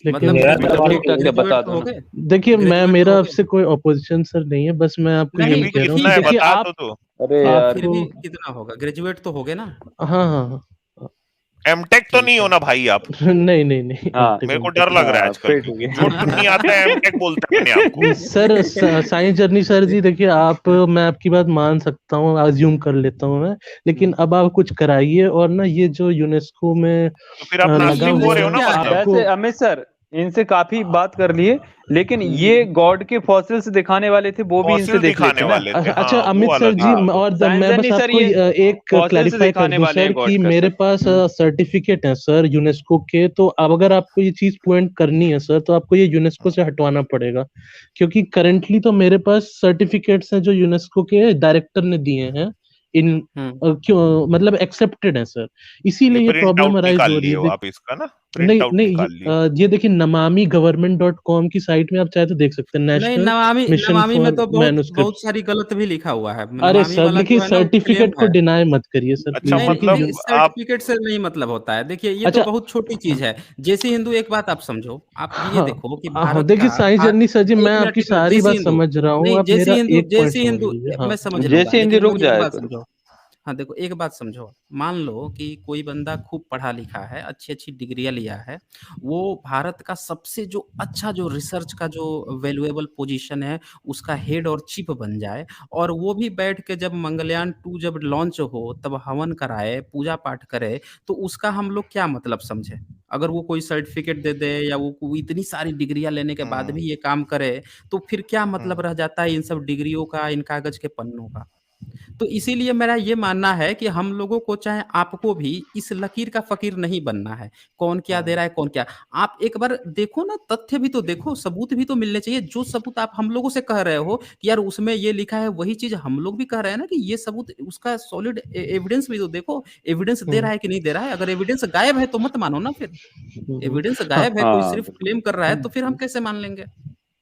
लेकिन मतलब मेरा मतलब ठीक ठाक है, ग्रेजुएट बता तो दो हो ना। गए? देखिए मैं ग्रेजुएट तो मेरा हो गए? आपसे कोई ऑपोजिशन सर नहीं है, बस मैं आपको नहीं यही फिर भी कह रहा हूँ कितना कि है देखिए बता आप तो। अरे यार, फिर भी आपको कितना होगा? ग्रेजुएट तो हो गए ना? हाँ हाँ एमटेक तो ठीक नहीं है। होना भाई आप। नहीं नहीं नहीं, हाँ मेरे को एमटेक डर लग रहा है हाँ आजकल, फिर ठीक क्योंकि जो है। नहीं आता है एमटेक बोलता है अपने आप को। सर साइंस जर्नी सर जी, देखिए आप, मैं आपकी बात मान सकता हूँ, अज्यूम कर लेता हूँ मैं, लेकिन अब आप कुछ कराइए और ना ये जो यूनेस्को में तो फिर आप लगा नास्तिक हो हुआ रहे हो ना क्या है? मतलब। आपको। वैसे अमित सर, इनसे काफी बात कर लिए, लेकिन ये गॉड के फॉसिल्स दिखाने वाले थे, वो भी इनसे फॉसिल देख दिखाने लेते ना। वाले थे, अच्छा हाँ वो अमित सर अलग जी, है। हाँ, और साइंस मैं बस जर्नी सर आपको ये एक फॉसिल्स क्लैरिफाई कर दिखाने दूं वाले हैं सर गॉड कि का मेरे सर। पास सर्टिफिकेट है सर यूनेस्को के, तो अब अगर आपको ये चीज पॉइंट करनी है सर तो आपको ये यूनेस्को से हटवाना पड़ेगा, क्योंकि करंटली तो मेरे पास सर्टिफिकेट्स हैं जो यूनेस्को के डायरेक्टर ने दिए हैं इन क्यों मतलब एक्सेप्टेड है सर, ये इसीलिए ये प्रिंट प्रॉब्लम आउट अराइज निकाल हो रही लिए है। हो आप इसका ना, प्रिंट नहीं आउट नहीं, निकाल लिए। ये देखिए नमामि गवर्नमेंट.com की साइट में आप चाहे तो देख सकते हैं, नहीं, नेशनल मिशन नमामि में फॉर तो बहुत मैन्युस्क्रिप्ट। बहुत सारी गलत भी लिखा हुआ है। अरे नमामि सर वाला देखिए, जो है ना, वो क्लेम सर्टिफिकेट को है। डिनाई मत करिए सर अच्छा प्लीज, नहीं, देखिए मतलब नहीं, आप सर्टिफिकेट से नहीं मतलब होता है। देखिए ये तो अच्छा बहुत छोटी चीज है। जैसे हिंदू, एक बात आप समझो, आप ये हाँ देखो कि हाँ, भारत देखिए का साइंस जर्नी सर जी, मैं आपकी एक मिनट, सारी जैसे बात हिंदू, समझ रहा हूँ, नहीं, आप मेरा एक पॉइंट जैसे समझ हिंदू लीजिए। हाँ मैं समझ लूंगा, जैसे हिंदी लेकिन रुक मुझे एक जाए बात तो। समझो। हाँ देखो, एक बात समझो। मान लो कि कोई बंदा खूब पढ़ा लिखा है, अच्छी अच्छी डिग्रियां लिया है, वो भारत का सबसे जो अच्छा, जो रिसर्च का जो वैल्यूएबल पोजीशन है, उसका हेड और चीफ बन जाए, और वो भी बैठ के जब मंगलयान 2 जब लॉन्च हो तब हवन कराए, पूजा पाठ करे, तो उसका हम लोग क्या मतलब समझे? अगर वो कोई सर्टिफिकेट दे दे या वो कोई इतनी सारी डिग्रियां लेने के बाद हम्म भी ये काम करे, तो फिर क्या मतलब हम्म रह जाता है इन सब डिग्रियों का, इन कागज के पन्नों का? तो इसीलिए मेरा ये मानना है कि हम लोगों को, चाहे आपको भी, इस लकीर का फकीर नहीं बनना है। कौन क्या दे हम्म रहा है, कौन क्या। आप एक बार देखो ना, तथ्य भी तो देखो, सबूत भी तो मिलने चाहिए। जो सबूत आप हम लोगों से कह रहे हो कि यार उसमें ये लिखा है, वही चीज हम लोग भी कह रहे हैं ना कि ये सबूत, उसका सॉलिड एविडेंस भी तो देखो। एविडेंस दे हम्म रहा है कि नहीं दे रहा है? अगर एविडेंस गायब है तो मत मानो ना फिर। हम्म, एविडेंस हाँ गायब है, कोई हाँ सिर्फ बिल्कुल। क्लेम कर रहा है, तो फिर हम कैसे मान लेंगे?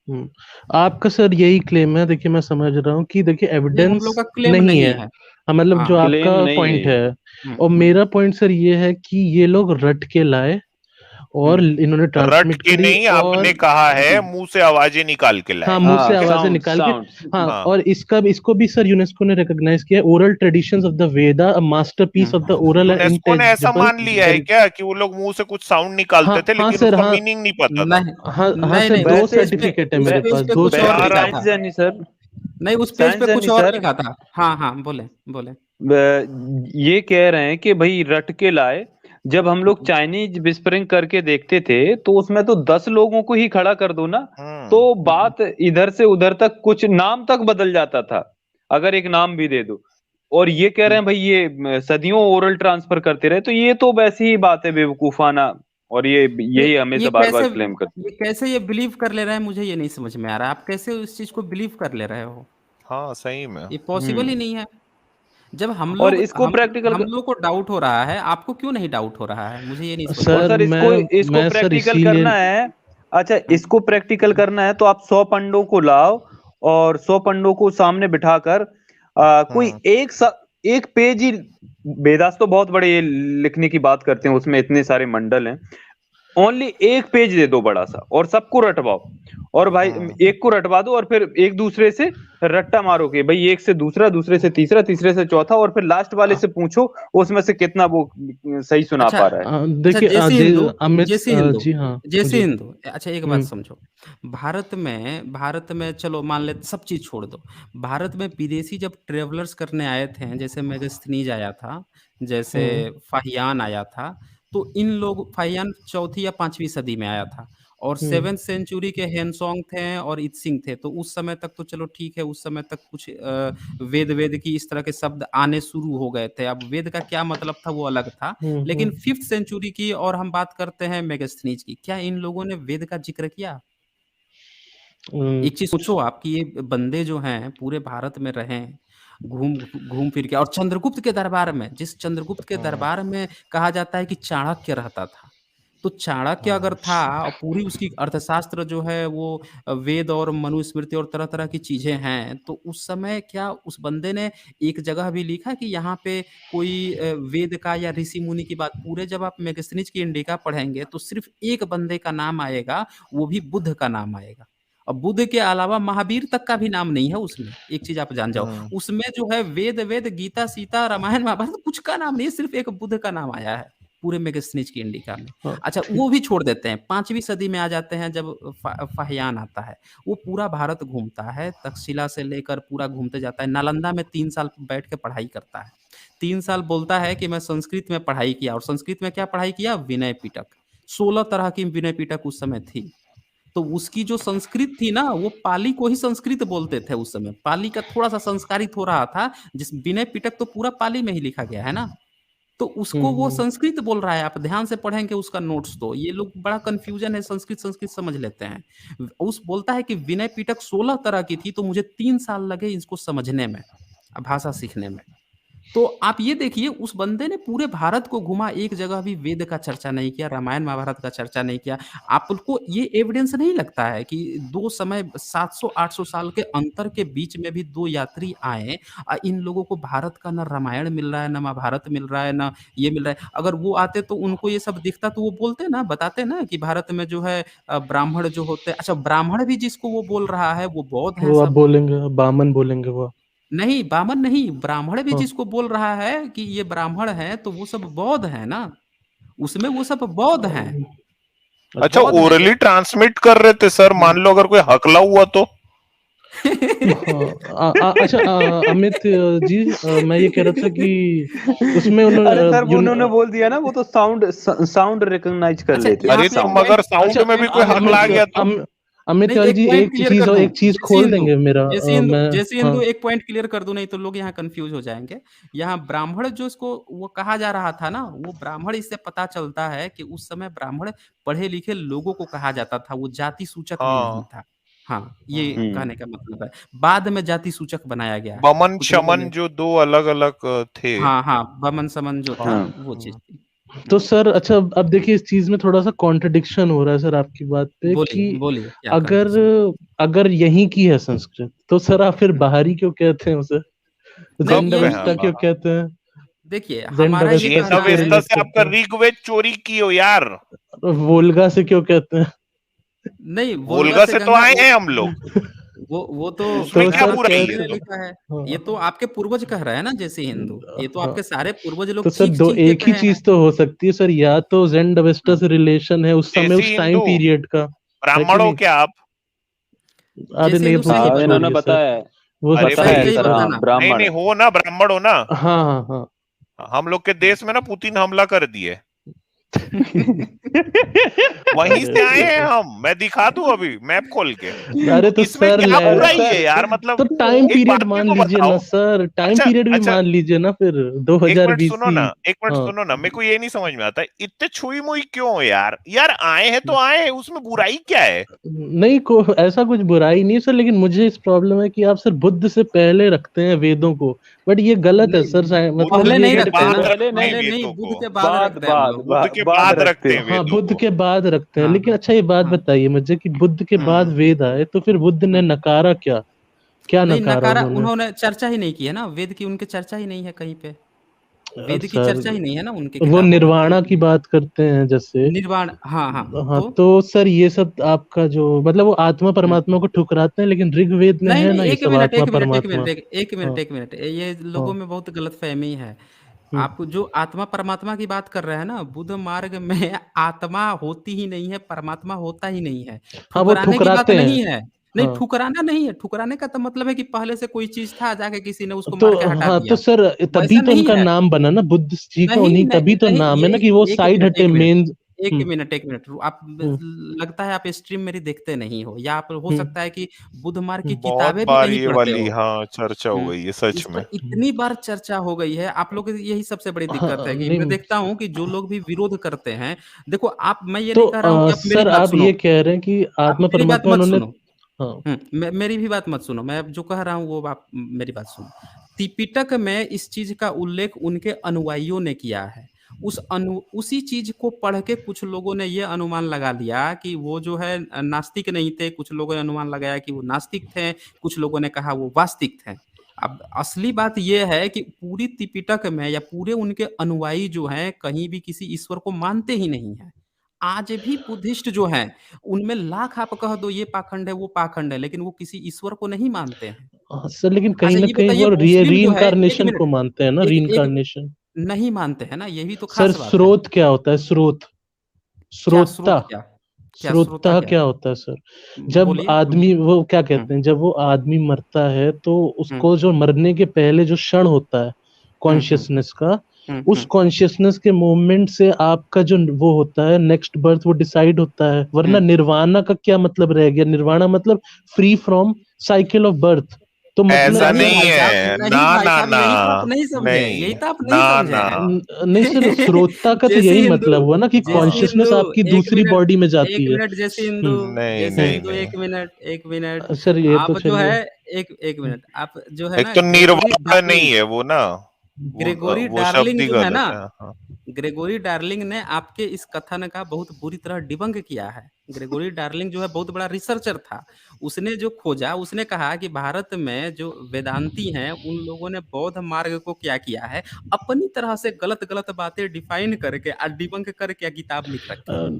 हम्म, आपका सर यही क्लेम है, देखिए मैं समझ रहा हूँ कि देखिए नहीं, हम एविडेंस लोग का क्लेम नहीं नहीं है। है। हाँ मतलब जो हाँ। क्लेम आपका नहीं है पॉइंट ये। है, और मेरा पॉइंट सर ये है कि ये लोग रट के लाए और इन्होंने रट ट्रांसमिट के करी, नहीं, और आपने कहा है मुंह से आवाजें निकाल के हाँ लाए। मुंह से हाँ, आवाजें साउंड निकाल के। साउंड। हाँ, हाँ और इसको भी सर यूनेस्को ने रिकॉग्नाइज किया, oral traditions of the Veda, a masterpiece of the oral and UNESCO ने ऐसा इंटेलिजिबल। मान लिया है क्या कि वो लोग मुंह से कुछ साउंड निकालते हाँ थे हाँ लेकिन सर, उसका हाँ मीनिंग नहीं पता था? नहीं, हाँ हाँ नहीं, सर, नहीं, दो उस पेज पे सर्टिफिकेट है उस मेरे पेज पास, पे दो कुछ और वैसे लिखा सर्टिफिकेट साइंस है। था। जर्नी सर, नहीं, उस पेज साइंस पे कुछ जर्नी और सर, लिखा था। हाँ, हाँ, बोले, बोले। ये कह रहे हैं कि भाई रट के लाए। जब हम लोग चाइनीज विस्परिंग करके देखते थे तो उसमें तो 10 लोगों को ही खड़ा कर दो ना, तो बात इधर से उधर तक, कुछ नाम तक बदल जाता था अगर एक नाम भी दे दो। और ये कह रहे हैं भाई ये सदियों ओरल ट्रांसफर करते रहे, तो ये तो वैसी ही बात है बेवकूफाना। और ये ये यही ये हमेशा बार बार कैसे क्लेम करते ये कैसे ये बिलीव कर ले रहे हैं, मुझे ये नहीं समझ में आ रहा है। आप कैसे उस चीज को बिलीव कर ले रहे हो? हाँ सही में। ये हैं। पॉसिबल ही नहीं है। जब और इसको प्रैक्टिकल, हम लोग को डाउट हो रहा है, आपको क्यों नहीं डाउट हो रहा है? मुझे ये नहीं समझ में और आ सर सर रहा। इसको इसको मैं सर प्रैक्टिकल इसीलिए करना है। अच्छा, हाँ, इसको प्रैक्टिकल करना है तो आप 100 पंडों को लाओ और 100 पंडों को सामने बिठाकर कोई हम्म एक पेज ही, वेदास तो बहुत बड़े ये लिखने की बात करते हैं, उसमें इतने सारे मंडल हैं, ओनली एक पेज दे दो बड़ा सा और सबको रटवाओ। और भाई एक को रटवा दो और फिर एक दूसरे से रट्टा मारो कि भाई एक से दूसरा, दूसरे से तीसरा, तीसरे से चौथा, और फिर लास्ट वाले से पूछो उसमें से कितना वो सही सुना अच्छा, पा रहा है। अच्छा, देखिए अमित जैसे हिंदू, जी हाँ जैसे जी। हिंदू। अच्छा, एक बात समझो। भारत में चलो मान ले, सब चीज छोड़ दो। भारत में विदेशी जब ट्रेवलर्स करने आए थे, जैसे मेगास्थनीज आया था, जैसे हम्म फाहियान आया था, तो इन लोग, फाहियान 4वीं या 5वीं सदी में आया था, और 7th सेंचुरी के हेनसोंग थे और इत्सिंग थे। तो उस समय तक तो चलो ठीक है, उस समय तक कुछ वेद की इस तरह के शब्द आने शुरू हो गए थे। अब वेद का क्या मतलब था वो अलग था। लेकिन 5th सेंचुरी की और हम बात करते हैं मेगास्थनीज की, क्या इन लोगों ने वेद का जिक्र किया? एक चीज सोचो आप कि ये बंदे जो हैं पूरे भारत में रहे, घूम फिर के, और चंद्रगुप्त के दरबार में, जिस चंद्रगुप्त के दरबार में कहा जाता है कि चाणक्य रहता था, तो चाणक्य अगर था और पूरी उसकी अर्थशास्त्र जो है वो वेद और मनुस्मृति और तरह तरह की चीजें हैं, तो उस समय क्या उस बंदे ने एक जगह भी लिखा कि यहाँ पे कोई वेद का या ऋषि मुनि की बात? पूरे जब आप मेगास्थनीज की इंडिका पढ़ेंगे तो सिर्फ एक बंदे का नाम आएगा, वो भी बुद्ध का नाम आएगा। और बुद्ध के अलावा महावीर तक का भी नाम नहीं है उसमें। एक चीज आप जान जाओ, उसमें जो है वेद गीता सीता रामायण महाभारत कुछ का नाम नहीं है, सिर्फ एक बुद्ध का नाम आया है पूरे मेगास्थनीज की इंडिका में। अच्छा वो भी छोड़ देते हैं, 5वीं सदी में आ जाते हैं जब फाहियान आता है। वो पूरा भारत घूमता है, तक्षशिला से लेकर पूरा घूमते जाता है। नालंदा में 3 साल बैठ के पढ़ाई करता है। 3 साल बोलता है कि मैं संस्कृत में पढ़ाई किया, और संस्कृत में क्या पढ़ाई किया? विनय पिटक। 16 तरह की विनय पिटक उस समय थी। तो उसकी जो संस्कृत थी ना, वो पाली को ही संस्कृत बोलते थे उस समय। पाली का थोड़ा सा संस्कारित हो रहा था, जिस विनय पिटक तो पूरा पाली में ही लिखा गया है ना, तो उसको वो संस्कृत बोल रहा है। आप ध्यान से पढ़ेंगे उसका नोट्स, तो ये लोग बड़ा कंफ्यूजन है, संस्कृत समझ लेते हैं। उस बोलता है कि विनय पिटक 16 तरह की थी, तो मुझे 3 साल लगे इसको समझने में, भाषा सीखने में। तो आप ये देखिए, उस बंदे ने पूरे भारत को घुमा, एक जगह भी वेद का चर्चा नहीं किया, रामायण महाभारत का चर्चा नहीं किया। आपको ये एविडेंस नहीं लगता है कि 2 समय 700-800 साल के अंतर के बीच में भी 2 यात्री आए, इन लोगों को भारत का न रामायण मिल रहा है, न महाभारत मिल रहा है, न ये मिल रहा है। अगर वो आते तो उनको ये सब दिखता तो वो बोलते ना, बताते ना कि भारत में जो है ब्राह्मण जो होते हैं। अच्छा, ब्राह्मण भी जिसको वो बोल रहा है वो बौद्ध है। वो आप बोलेंगे बामन बोलेंगे, वो नहीं, बामन नहीं, ब्राह्मण भी जिसको बोल रहा है कि ये ब्राह्मण है, तो वो सब बौद्ध है ना, उसमें वो सब बौद्ध हैं। अच्छा, ओरली ट्रांसमिट कर रहे थे सर, मान लो अगर कोई हकला हुआ तो? अच्छा अमित जी, मैं ये कह रहा था कि उसमें उन्होंने बोल दिया ना, वो तो साउंड रिकॉग्नाइज कर लेते हैं। अरे तो मगर साउंड में भी कोई हकला गया तो? अमित जी एक चीज खोल देंगे मेरा, जैसे हिंदू एक पॉइंट क्लियर कर दूं, नहीं तो लोग यहाँ कंफ्यूज हो जाएंगे। यहाँ ब्राह्मण जो इसको वो कहा जा रहा था ना, वो ब्राह्मण, इससे पता चलता है कि उस समय ब्राह्मण पढ़े लिखे लोगों को कहा जाता था, वो जाति सूचक भी नहीं था। हाँ, ये कहने का मतलब है, बाद में जाति सूचक बनाया गया। बमन शमन जो 2 अलग अलग थे। हाँ, बमन समन जो था वो चीज थी। तो सर अच्छा, अब देखिए इस चीज में थोड़ा सा कॉन्ट्रडिक्शन हो रहा है सर आपकी बात पे, कि अगर यहीं की है संस्कृत, तो सर आप फिर बाहरी क्यों कहते हैं उसे? ज़ेंडावेस्टा क्यों कहते हैं? देखिए हमारा ज़ेंडावेस्टा से आपका ऋग्वेद चोरी की हो यार। वोल्गा से क्यों कहते हैं? नहीं, वोल्गा से तो आए हैं हम लोग। वो तो उसमें क्या बुराई है? लिखा है, ये तो आपके पूर्वज कह रहे हैं ना, जैसे हिंदू, ये तो आपके सारे पूर्वज लोग। तो सर दो एक ही चीज तो हो सकती है सर, या तो ज़ेंडावेस्टा से रिलेशन है उस समय, उस टाइम पीरियड का। ब्राह्मण हो क्या आप? अरे नहीं, इन्होंने बताया, वो ब्राह्मण नहीं हो ना, ब्राह्मण हो ना। हाँ, हम लोग के देश में ना पुतिन हमला कर दिए, वहीं से आए हैं हम। मैं दिखा दूं अभी मैप खोल के। अरे तो इसमें क्या बुराई है यार? मतलब तो टाइम पीरियड मान लीजिए ना सर, टाइम पीरियड भी मान लीजिए ना फिर 2020। सुनो ना, एक मिनट सुनो ना, मेरे को ये नहीं समझ में आता इतने छुई मुई क्यों हो यार? यार आए हैं तो आए हैं, उसमें बुराई क्या है? नहीं, ऐसा कुछ बुराई नहीं सर, लेकिन मुझे इस प्रॉब्लम है कि आप सर बुद्ध से पहले रखते हैं वेदों को, बट ये गलत है सर। पहले नहीं रखते हैं, बुद्ध के बाद रखते हैं। हाँ, बुद्ध के बाद रखते हैं। लेकिन अच्छा ये बात बताइए मुझे कि बुद्ध के बाद वेद आए, तो फिर बुद्ध ने नकारा क्या नकारा? उन्होंने चर्चा ही नहीं की है ना, वेद की उनकी चर्चा ही नहीं है कहीं पे, वेद की चर्चा ही नहीं है ना उनके। वो निर्वाणा की बात करते हैं, जैसे निर्वाण। हाँ, तो सर ये सब आपका जो मतलब वो आत्मा परमात्मा को ठुकराते हैं, लेकिन ऋग्वेद में है ना ये सब आत्मा परमात्मा। एक मिनट, ये लोगों में बहुत गलतफहमी है। आप जो आत्मा परमात्मा की बात कर रहे हैं ना, बुद्ध मार्ग में आत्मा होती ही नहीं है, परमात्मा होता ही नहीं है। ठुकराने की बात नहीं है, नहीं ठुकराना नहीं है। ठुकराने का तो मतलब है कि पहले से कोई चीज था, जाके किसी ने उसको मार के हटा दिया। तो सर तभी तो उनका नाम बना ना बुद्ध जी का, उन्हीं तभी तो नाम है ना कि वो साइड हटे, मेन एक मिनट आप लगता है आप स्ट्रीम मेरी देखते नहीं हो, या आप हो सकता है कि बुधवार की बहुत किताबें भी बार नहीं ये पढ़ते वाली हो। चर्चा हो गई है सच इस में। पर इतनी बार चर्चा हो गई है, आप लोग यही सबसे बड़ी दिक्कत है कि मैं नहीं देखता हूँ कि जो लोग भी विरोध करते हैं, देखो आप, मैं ये तो नहीं कह रहा हूँ कि आप मेरी सर बात आप सुनो, ये कह रहे हैं कि आप आत्मा मेरी बात परमात्मा मत उन्होंने सुनो। हाँ मेरी भी बात मत सुनो, मैं जो कह रहा हूँ वो आप मेरी बात सुनो। त्रिपिटक में इस चीज का उल्लेख उनके अनुयायियों ने किया है। उसी चीज को पढ़ के कुछ लोगों ने ये अनुमान लगा लिया कि वो जो है नास्तिक नहीं थे, कुछ लोगों ने अनुमान लगाया कि वो नास्तिक थे, कुछ लोगों ने कहा वो वास्तिक थे। अब असली बात यह है कि पूरी त्रिपिटक में या पूरे उनके अनुयायी जो हैं कहीं भी किसी ईश्वर को मानते ही नहीं है। आज भी बुद्धिस्ट जो हैं उनमें लाख आप कह दो ये पाखंड है वो पाखंड है, लेकिन वो किसी ईश्वर को नहीं मानते हैं। सर, लेकिन कहीं अच्छा ना ये कहीं बताइए वो मुस्लिम जो है, एक रीइंकारनेशन को मिनट, मानते हैं ना, एक एक रीइंकारनेशन। नहीं मानते हैं ना, ये भी तो सर खास बात है। स्रोत क्या होता है? स्रोत, क्या श्रोता, स्रोत क्या क्या श्रोता श्रोता क्या क्या होता है सर? जब बोलिए आदमी, वो क्या हम्म, कहते हैं, जब वो आदमी मरता है तो हम्म, उसको जो मरने के पहले जो क्षण होता है हम्म, कॉन्शियसनेस का, उस हम्म, कॉन्शियसनेस के मोमेंट से आपका जो वो होता है नेक्स्ट बर्थ वो डिसाइड होता है। वरना हम्म। निर्वाणा का क्या मतलब रह गया? निर्वाणा मतलब free from cycle of birth. तो ऐसा मतलब नहीं नहीं भाई साहब, है, नहीं ना भाई ना साहब, ना, यही तो आप नहीं समझे, यही नहीं तो आप ना नहीं समझे ना, हैं। नहीं सर, श्रोता का तो जैसे यही हिंदू, मतलब हुआ ना कि जैसे हिंदू, कॉन्शियसनेस आपकी एक दूसरी मिनट, बॉडी में जाती एक है। मिनट, जैसे हिंदू, नहीं जैसे नहीं हिंदू, नहीं। एक मिनट, सर ये तो आप जो चलिए। है, एक मिनट, आप जो है एक ना तो ग्रेगोरी निर्वाणा नहीं डार्लिंग, है वो ना, ग्रेगोरी वो शब्द डार्लिंग ही जो है ना, गलत है। हाँ। ग्रेगोरी डार्लिंग ने आपके इस कथन का बहुत बुरी तरह डिबंक किया है। ग्रेगोरी डार्लिंग जो है बहुत बड़ा रिसर्चर था। उसने जो खोजा, उसने कहा कि भारत में जो वेदांती हैं उन लोगों ने बौद्ध मार्ग को क्या किया है, अपनी तरह से गलत गलत बातें डिफाइन करके और डिबंक करके किताब लिख रखी है।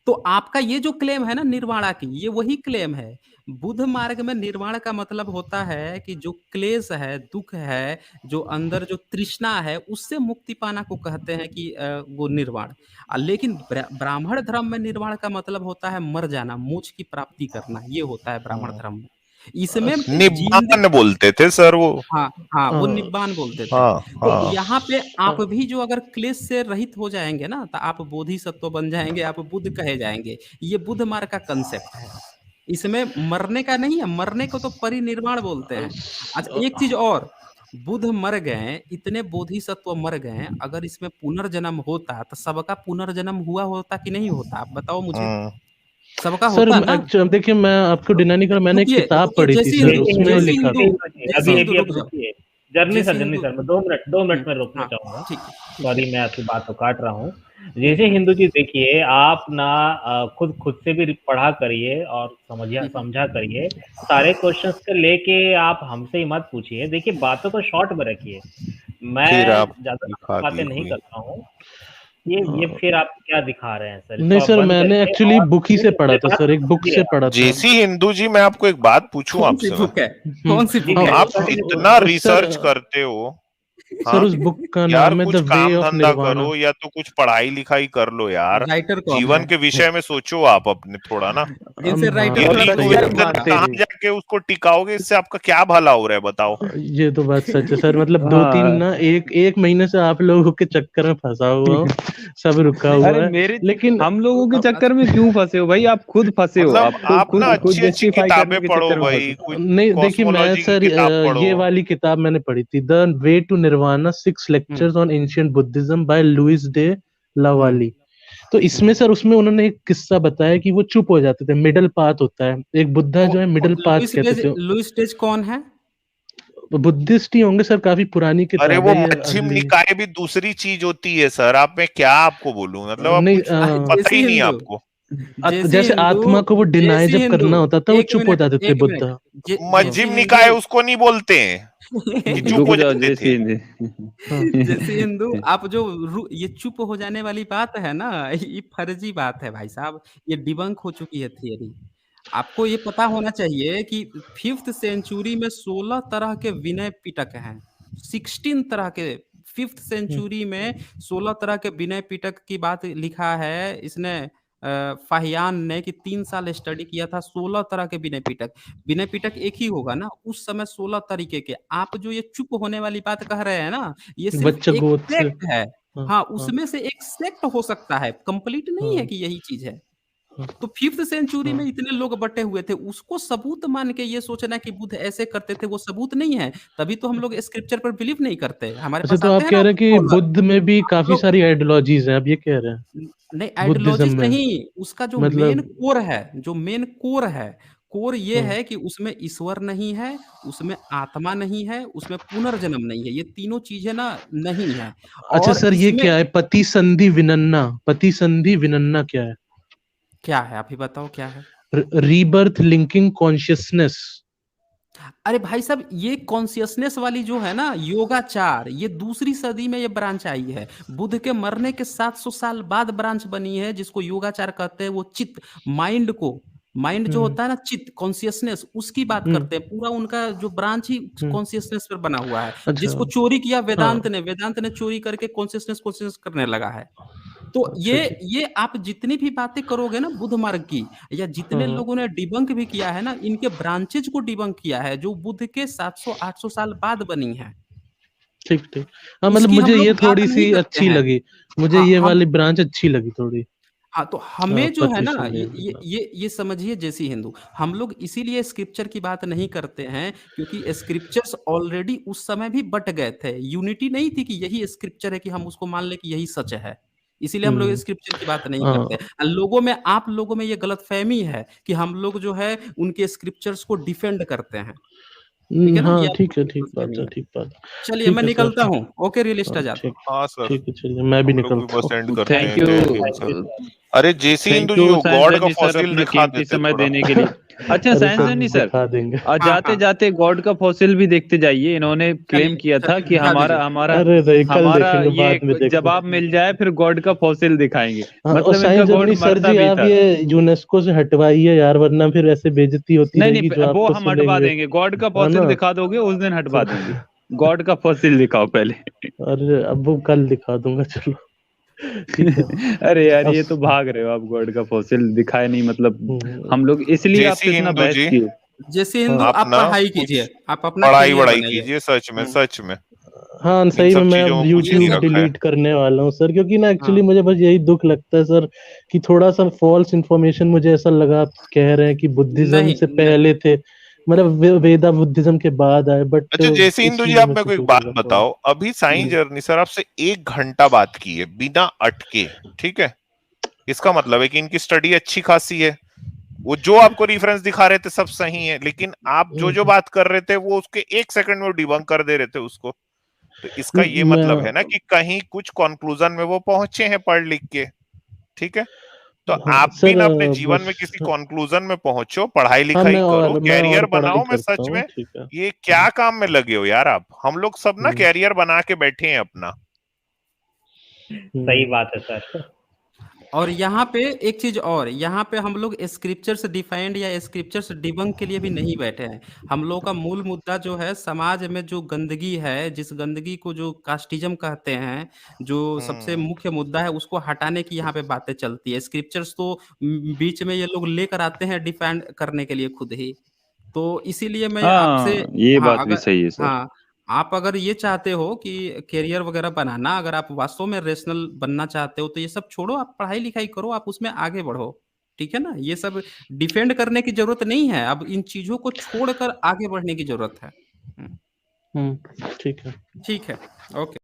तो आपका ये जो क्लेम है ना निर्वाणा की, ये वही क्लेम है। बुद्ध मार्ग में निर्वाण का मतलब होता है कि जो क्लेश है, दुख है, जो अंदर जो तृष्णा है, उससे मुक्ति पाना को कहते हैं कि वो निर्वाण। लेकिन ब्राह्मण धर्म में निर्वाण का मतलब होता है मर जाना, मोक्ष की प्राप्ति करना, ये होता है ब्राह्मण धर्म में। इसमें जिंद निब्बान बोलते थे सर वो। हाँ, हाँ, वो हाँ निब्बान बोलते थे। हाँ तो हाँ। यहाँ पे आप भी जो अगर क्लेश से रहित हो जाएँगे ना, तो आप बोधिसत्व बन जाएँगे, आप बुद्ध कहे जाएँगे। ये बुद्ध मार्ग का कांसेप्ट है। इसमें मरने का नहीं है, मरने को तो परिनिर्वाण बोलते हैं। अच्छा एक चीज़ और, बुद्ध मर गए, इतने बोधिसत्व मर गए, अगर इसमें पुनर्जन्म होता, तो सबका पुनर्जन्म हुआ होता कि नहीं होता? आप बताओ मुझे। सबका सर, होता ना? एक्चुअली देखिए, मैं आपको डिनाई नहीं कर रहा, मैंने एक रुकिए, किताब रुकिए, पढ़ी थी सर, उसमें जैसे लिखा हिंदू, था। जैसे अभी हिंदू एक रुक जाओ। रुकिए, जर्नी जैसे सर, हिंदू मैं 2 मिनट में रोकना हाँ, चाहूंगा। ठीक है, ठीक है। सॉरी, मैं आपकी बात को काट रहा हूँ। जैसे हिंदू जी देखिए, आप ना खुद से भी पढ़ा करिए और समझा करिए। सारे क्वेश्चंस को लेके आप हमसे ही मत पूछिए। देखिए, बातों को शॉर्ट में रखिए। फिर मैं आप ज्यादा दिखा दी बातें नहीं हुई। करता हूँ। ये फिर आप क्या दिखा रहे हैं सर? इसको नहीं आप सर, बंद मैंने करिए एक्चुअली और बुक ही से पढ़ा मेरी था बात सर, एक बुक सुनिए से आप। पढ़ा था। जैसी हिंदू जी, मैं आपको एक बात पूछूं कौन सी आपसे मैं। बुक है? कौन सी बुक है? आप सर, इतना सर, रिसर्च करते हो, सर हाँ उस बुक का यार, नाम है द कुछ वे काम ऑफ धंधा निर्वाणा। करो या तो कुछ पढ़ाई लिखाई कर लो यार। राइटर कौन जीवन है? के विषय में सोचो आप अपने थोड़ा ना। इनसे राइटर ये हाँ थोड़ा ऋग सही पूछकर है। वेदन बात में पूछना। कहाँ तेरी। जाके उसको टिकाओगे? इससे आपका क्या भला हो रहा है बताओ? ये तो बात सच है सर, मतलब दो तीन हाँ। ना, एक महीने से आप लोगों के चक्कर में फंसा हुआ हूँ, सब रुका अरे हुआ है। मेरे, लेकिन हम लोगों के चक्कर में अच्छा, क्यों फंसे हो भाई? आप खुद फंसे हो, मतलब आप तो आप ना खुद अच्छी अच्छी जस्टिफाई किताबें करने के पढ़ो चक्कर में भाई, फंसे हो। कुछ नहीं देखिए, मैं कॉस्मोलॉजी की सर किताब पढ़ो। ये वाली किताब मैंने पढ़ी थी, the way to Nirvana, 6 lectures on ancient Buddhism by Louis de La Vallée. तो इसमें सर, उसमें उन्होंने एक किस्सा बताया कि वो चुप हो जाते थे, मिडल पाथ होता है, एक बुद्धा जो है मिडल पाथ कहते थे। लुइस डेज कौन है? बुद्धिस्ट ही होंगे सर, काफी पुरानी अरे किताब वो है ये, मध्यम अर्ली। निकाय भी दूसरी चीज होती है सर, आप मैं क्या आपको बोलूं, मतलब आप नहीं कुछ पता जैसी ही नहीं है हिंदू, आपको। जैसी जैसे हिंदू, आत्मा को वो डिनाई जैसी जब हिंदू, करना होता था, वो एक चुप हो मिनट, जाते थे एक मिनट, बुद्धा। जैसी मध्यम हिंदू, निकाय उसको नहीं बोलते हैं कि चुप रुक हो जाओ जाते थे। जैसे हाँ जैसी हिंदू, आप जो ये चुप हो जाने वाली बात है ना, ये फर्जी बात है भाई साहब। ये डिबंक हो चुकी है थियरी। आपको ये पता होना चाहिए कि 5th सेंचुरी में 16 तरह के विनय पिटक हैं। 16 तरह के, 5th सेंचुरी में 16 तरह के विनय पिटक की बात लिखा है इसने, फाहियान ने, कि 3 साल स्टडी किया था 16 तरह के विनय पिटक। विनय पिटक एक ही होगा ना, उस समय 16 तरीके के। आप जो ये चुप होने वाली बात कह रहे हैं ना, ये सिर्फ बच्चा एक गोद से। सेक्ट है। हाँ, उसमें से एक सेक्ट हो सकता है, कंप्लीट नहीं है कि यही चीज है। तो 5th सेंचुरी में इतने लोग बटे हुए थे, उसको सबूत मान के ये सोचना कि बुद्ध ऐसे करते थे, वो सबूत नहीं है। तभी तो हम लोग स्क्रिप्चर पर बिलीव नहीं करते। हमारे अच्छा, पास तो आते आप हैं कह ना रहे हैं कि बुद्ध में भी काफी लोग, सारी आइडियोलॉजीज हैं, आप ये कह रहे हैं? नहीं बुद्धिज्म आइडियोलॉजिस में नहीं, उसका जो मेन मतलब कोर है, जो मेन कोर है, कोर ये है कि उसमें ईश्वर नहीं है, उसमें आत्मा नहीं है, उसमें पुनर्जन्म नहीं है, ये तीनों चीजें ना नहीं है। अच्छा और सर, ये इसमें क्या है पति संधि विनन्ना? पति संधि विनन्ना क्या है? क्या है, आप ही बताओ क्या है? Rebirth linking consciousness. अरे भाई साहब, ये कॉन्शियसनेस वाली जो है ना योगाचार, ये दूसरी सदी में ये ब्रांच आई है। बुद्ध के मरने के 700 साल बाद ब्रांच बनी है, जिसको योगाचार कहते हैं। वो चित्त, माइंड को, माइंड जो होता है ना, चित्त कॉन्शियसनेस, उसकी बात करते हैं। पूरा उनका जो ब्रांच ही कॉन्शियसनेस पर बना हुआ है। अच्छा। जिसको चोरी किया वेदांत हाँ। ने, वेदांत ने चोरी करके कॉन्शियसनेस करने लगा है। तो अच्छा जी। ये आप जितनी भी बातें करोगे ना बुद्ध मार्ग की, या जितने हाँ, लोगों ने डिबंक भी किया है ना, इनके ब्रांचेज को डिबंक किया है, जो बुद्ध के 700-800 साल बाद बनी है। ठीक ठीक। हाँ, मतलब उसकी हम मुझे लोग ये बात थोड़ी नहीं सी करते अच्छी हैं। लगी, मुझे हाँ ये हम वाली ब्रांच अच्छी लगी थोड़ी। हाँ, तो हमें जो है पति ना, संधि ये समझिए, जैसी हिंदू हम लोग इसीलिए स्क्रिप्चर की बात नहीं करते हैं, क्योंकि स्क्रिप्चर्स ऑलरेडी उस समय भी बट गए थे। यूनिटी नहीं थी कि यही स्क्रिप्चर है कि हम उसको मान लें कि यही सच है। इसीलिए हम लोग स्क्रिप्चर की बात नहीं हाँ। करते। लोगों में, आप लोगों में ये गलतफहमी है कि हम लोग जो है उनके स्क्रिप्चर्स को डिफेंड करते हैं। ठीक है ना, ये हाँ, आप ठीक है, लोगों ठीक की बात गलतफहमी है, है। ठीक बात। चलिए ठीक मैं है सर। निकलता हूँ। ओके, रियल हाँ, स्टार जाता ठीक। हूँ। हाँ सर, ठीक है, चलिए मैं भी हम लोग भी निकलता बस हूँ। एंड करते थैंक हैं। यू, जय हिंद सर। अरे जेसी थैंक इंदु जी, यू वो साइंस गॉड का जर्नी सर, फॉसिल अपना दिखा कीमती देते समय थोड़ा। देने के लिए। अच्छा अरे साइंस सर, जर्नी सर, दिखा देंगे। हाँ जाते हाँ, जाते गॉड का फॉसिल भी देखते जाइए। इन्होंने क्लेम चलिए किया था चलिए कि दिखा दीजिए। हमारा हमारा अरे नहीं, कल हमारा देखेंगे, ये बाद में देखेंगे। जवाब मिल जाए फिर गॉड का फॉसिल दिखाएंगे। हाँ, और मतलब इनका साइंस गॉड जर्नी सर मरता जी, भी आप था। ये यूनेस्को से हटवाइए यार, वरना फिर ऐसे बेइज्जती होती नहीं रहेगी जो नहीं, वो आपको हम हटवा सुनेंगे। देंगे। गॉड का है फॉसिल ना दिखा दोगे उस दिन हटवा सर? देंगे। गॉड का फॉसिल दिखाओ पहले। अरे अब वो कल दिखा दूंगा, चलो। ठीक है। अरे यार, अब ये तो भाग रहे हो आप, गॉड का फॉसिल दिखाए नहीं मतलब। हम्म, हम लोग इसलिए आपसे जेसी इतना हिंदू बहस जी, किए। जैसे हिंदू, हाँ आप आप ना पढ़ाई कुछ कीजिए, आप अपना पढ़ाई करियर वढ़ाई बनाइए। कीजिए, सच में, सच में। हाँ, इन सही में सब मैं चीजों अब में कुछ नहीं YouTube रखा है। डिलीट करने वाला हूँ सर, क्योंकि ना एक्चुअली हाँ मुझे बस यही दुख लगता है सर, कि थोड़ा सा फॉल्स इन्फॉर्मेशन, मुझे ऐसा लगा आप कह रहे हैं कि बुद्धिज्म नहीं से पहले थे, मतलब वेदा बुद्धिज्म के बाद आए, बट अच्छा जेसी इंदु जी, इसलिए आप मेरे मेरे को को एक दुख बात लगा थोड़ा। बताओ। अभी साइंस जर्नी सर आपसे 1 घंटा बात की है बिना अटके, ठीक है? इसका मतलब है कि इनकी स्टडी अच्छी खासी है। वो जो आपको रेफरेंस दिखा रहे थे सब सही है, लेकिन आप जो जो बात कर रहे थे वो उसके 1 सेकंड में डिबंक कर दे रहे थे उसको। तो इसका ये मतलब है ना मैं कि कहीं कुछ कंक्लूजन में वो पहुंचे हैं पढ़ लिख के, ठीक है? तो हाँ आप भी सर, ना अपने जीवन बस में किसी कंक्लूजन में पहुंचो, पढ़ाई हाँ, लिखाई करो, मैं कैरियर और पढ़ाई बनाओ। मैं करता सच हूँ, में, ठीक है। ये क्या काम में लगे हो यार आप? हम लोग सब ना हम्म, कैरियर बना के बैठे हैं अपना। सही बात है सर। और यहाँ पे एक चीज और, यहाँ पे हम लोग स्क्रिप्चर्स डिफाइंड या स्क्रिप्चर्स डिबंक के लिए भी नहीं बैठे हैं। हम लोग का मूल मुद्दा जो है, समाज में जो गंदगी है, जिस गंदगी को जो कास्टिज्म कहते हैं, जो सबसे हम्म। मुख्य मुद्दा है, उसको हटाने की यहाँ पे बातें चलती है। स्क्रिप्चर्स तो बीच में ये लोग लेकर आते हैं डिफेंड करने के लिए खुद ही। तो इसीलिए मैं आपसे, हाँ, ये हाँ बात भी अगर, सही है सर। हाँ आप अगर ये चाहते हो कि करियर वगैरह बनाना, अगर आप वास्तव में रेशनल बनना चाहते हो, तो ये सब छोड़ो, आप पढ़ाई लिखाई करो, आप उसमें आगे बढ़ो। ठीक है ना, ये सब डिफेंड करने की जरूरत नहीं है। अब इन चीजों को छोड़कर आगे बढ़ने की जरूरत है। ठीक है। ठीक है, ओके।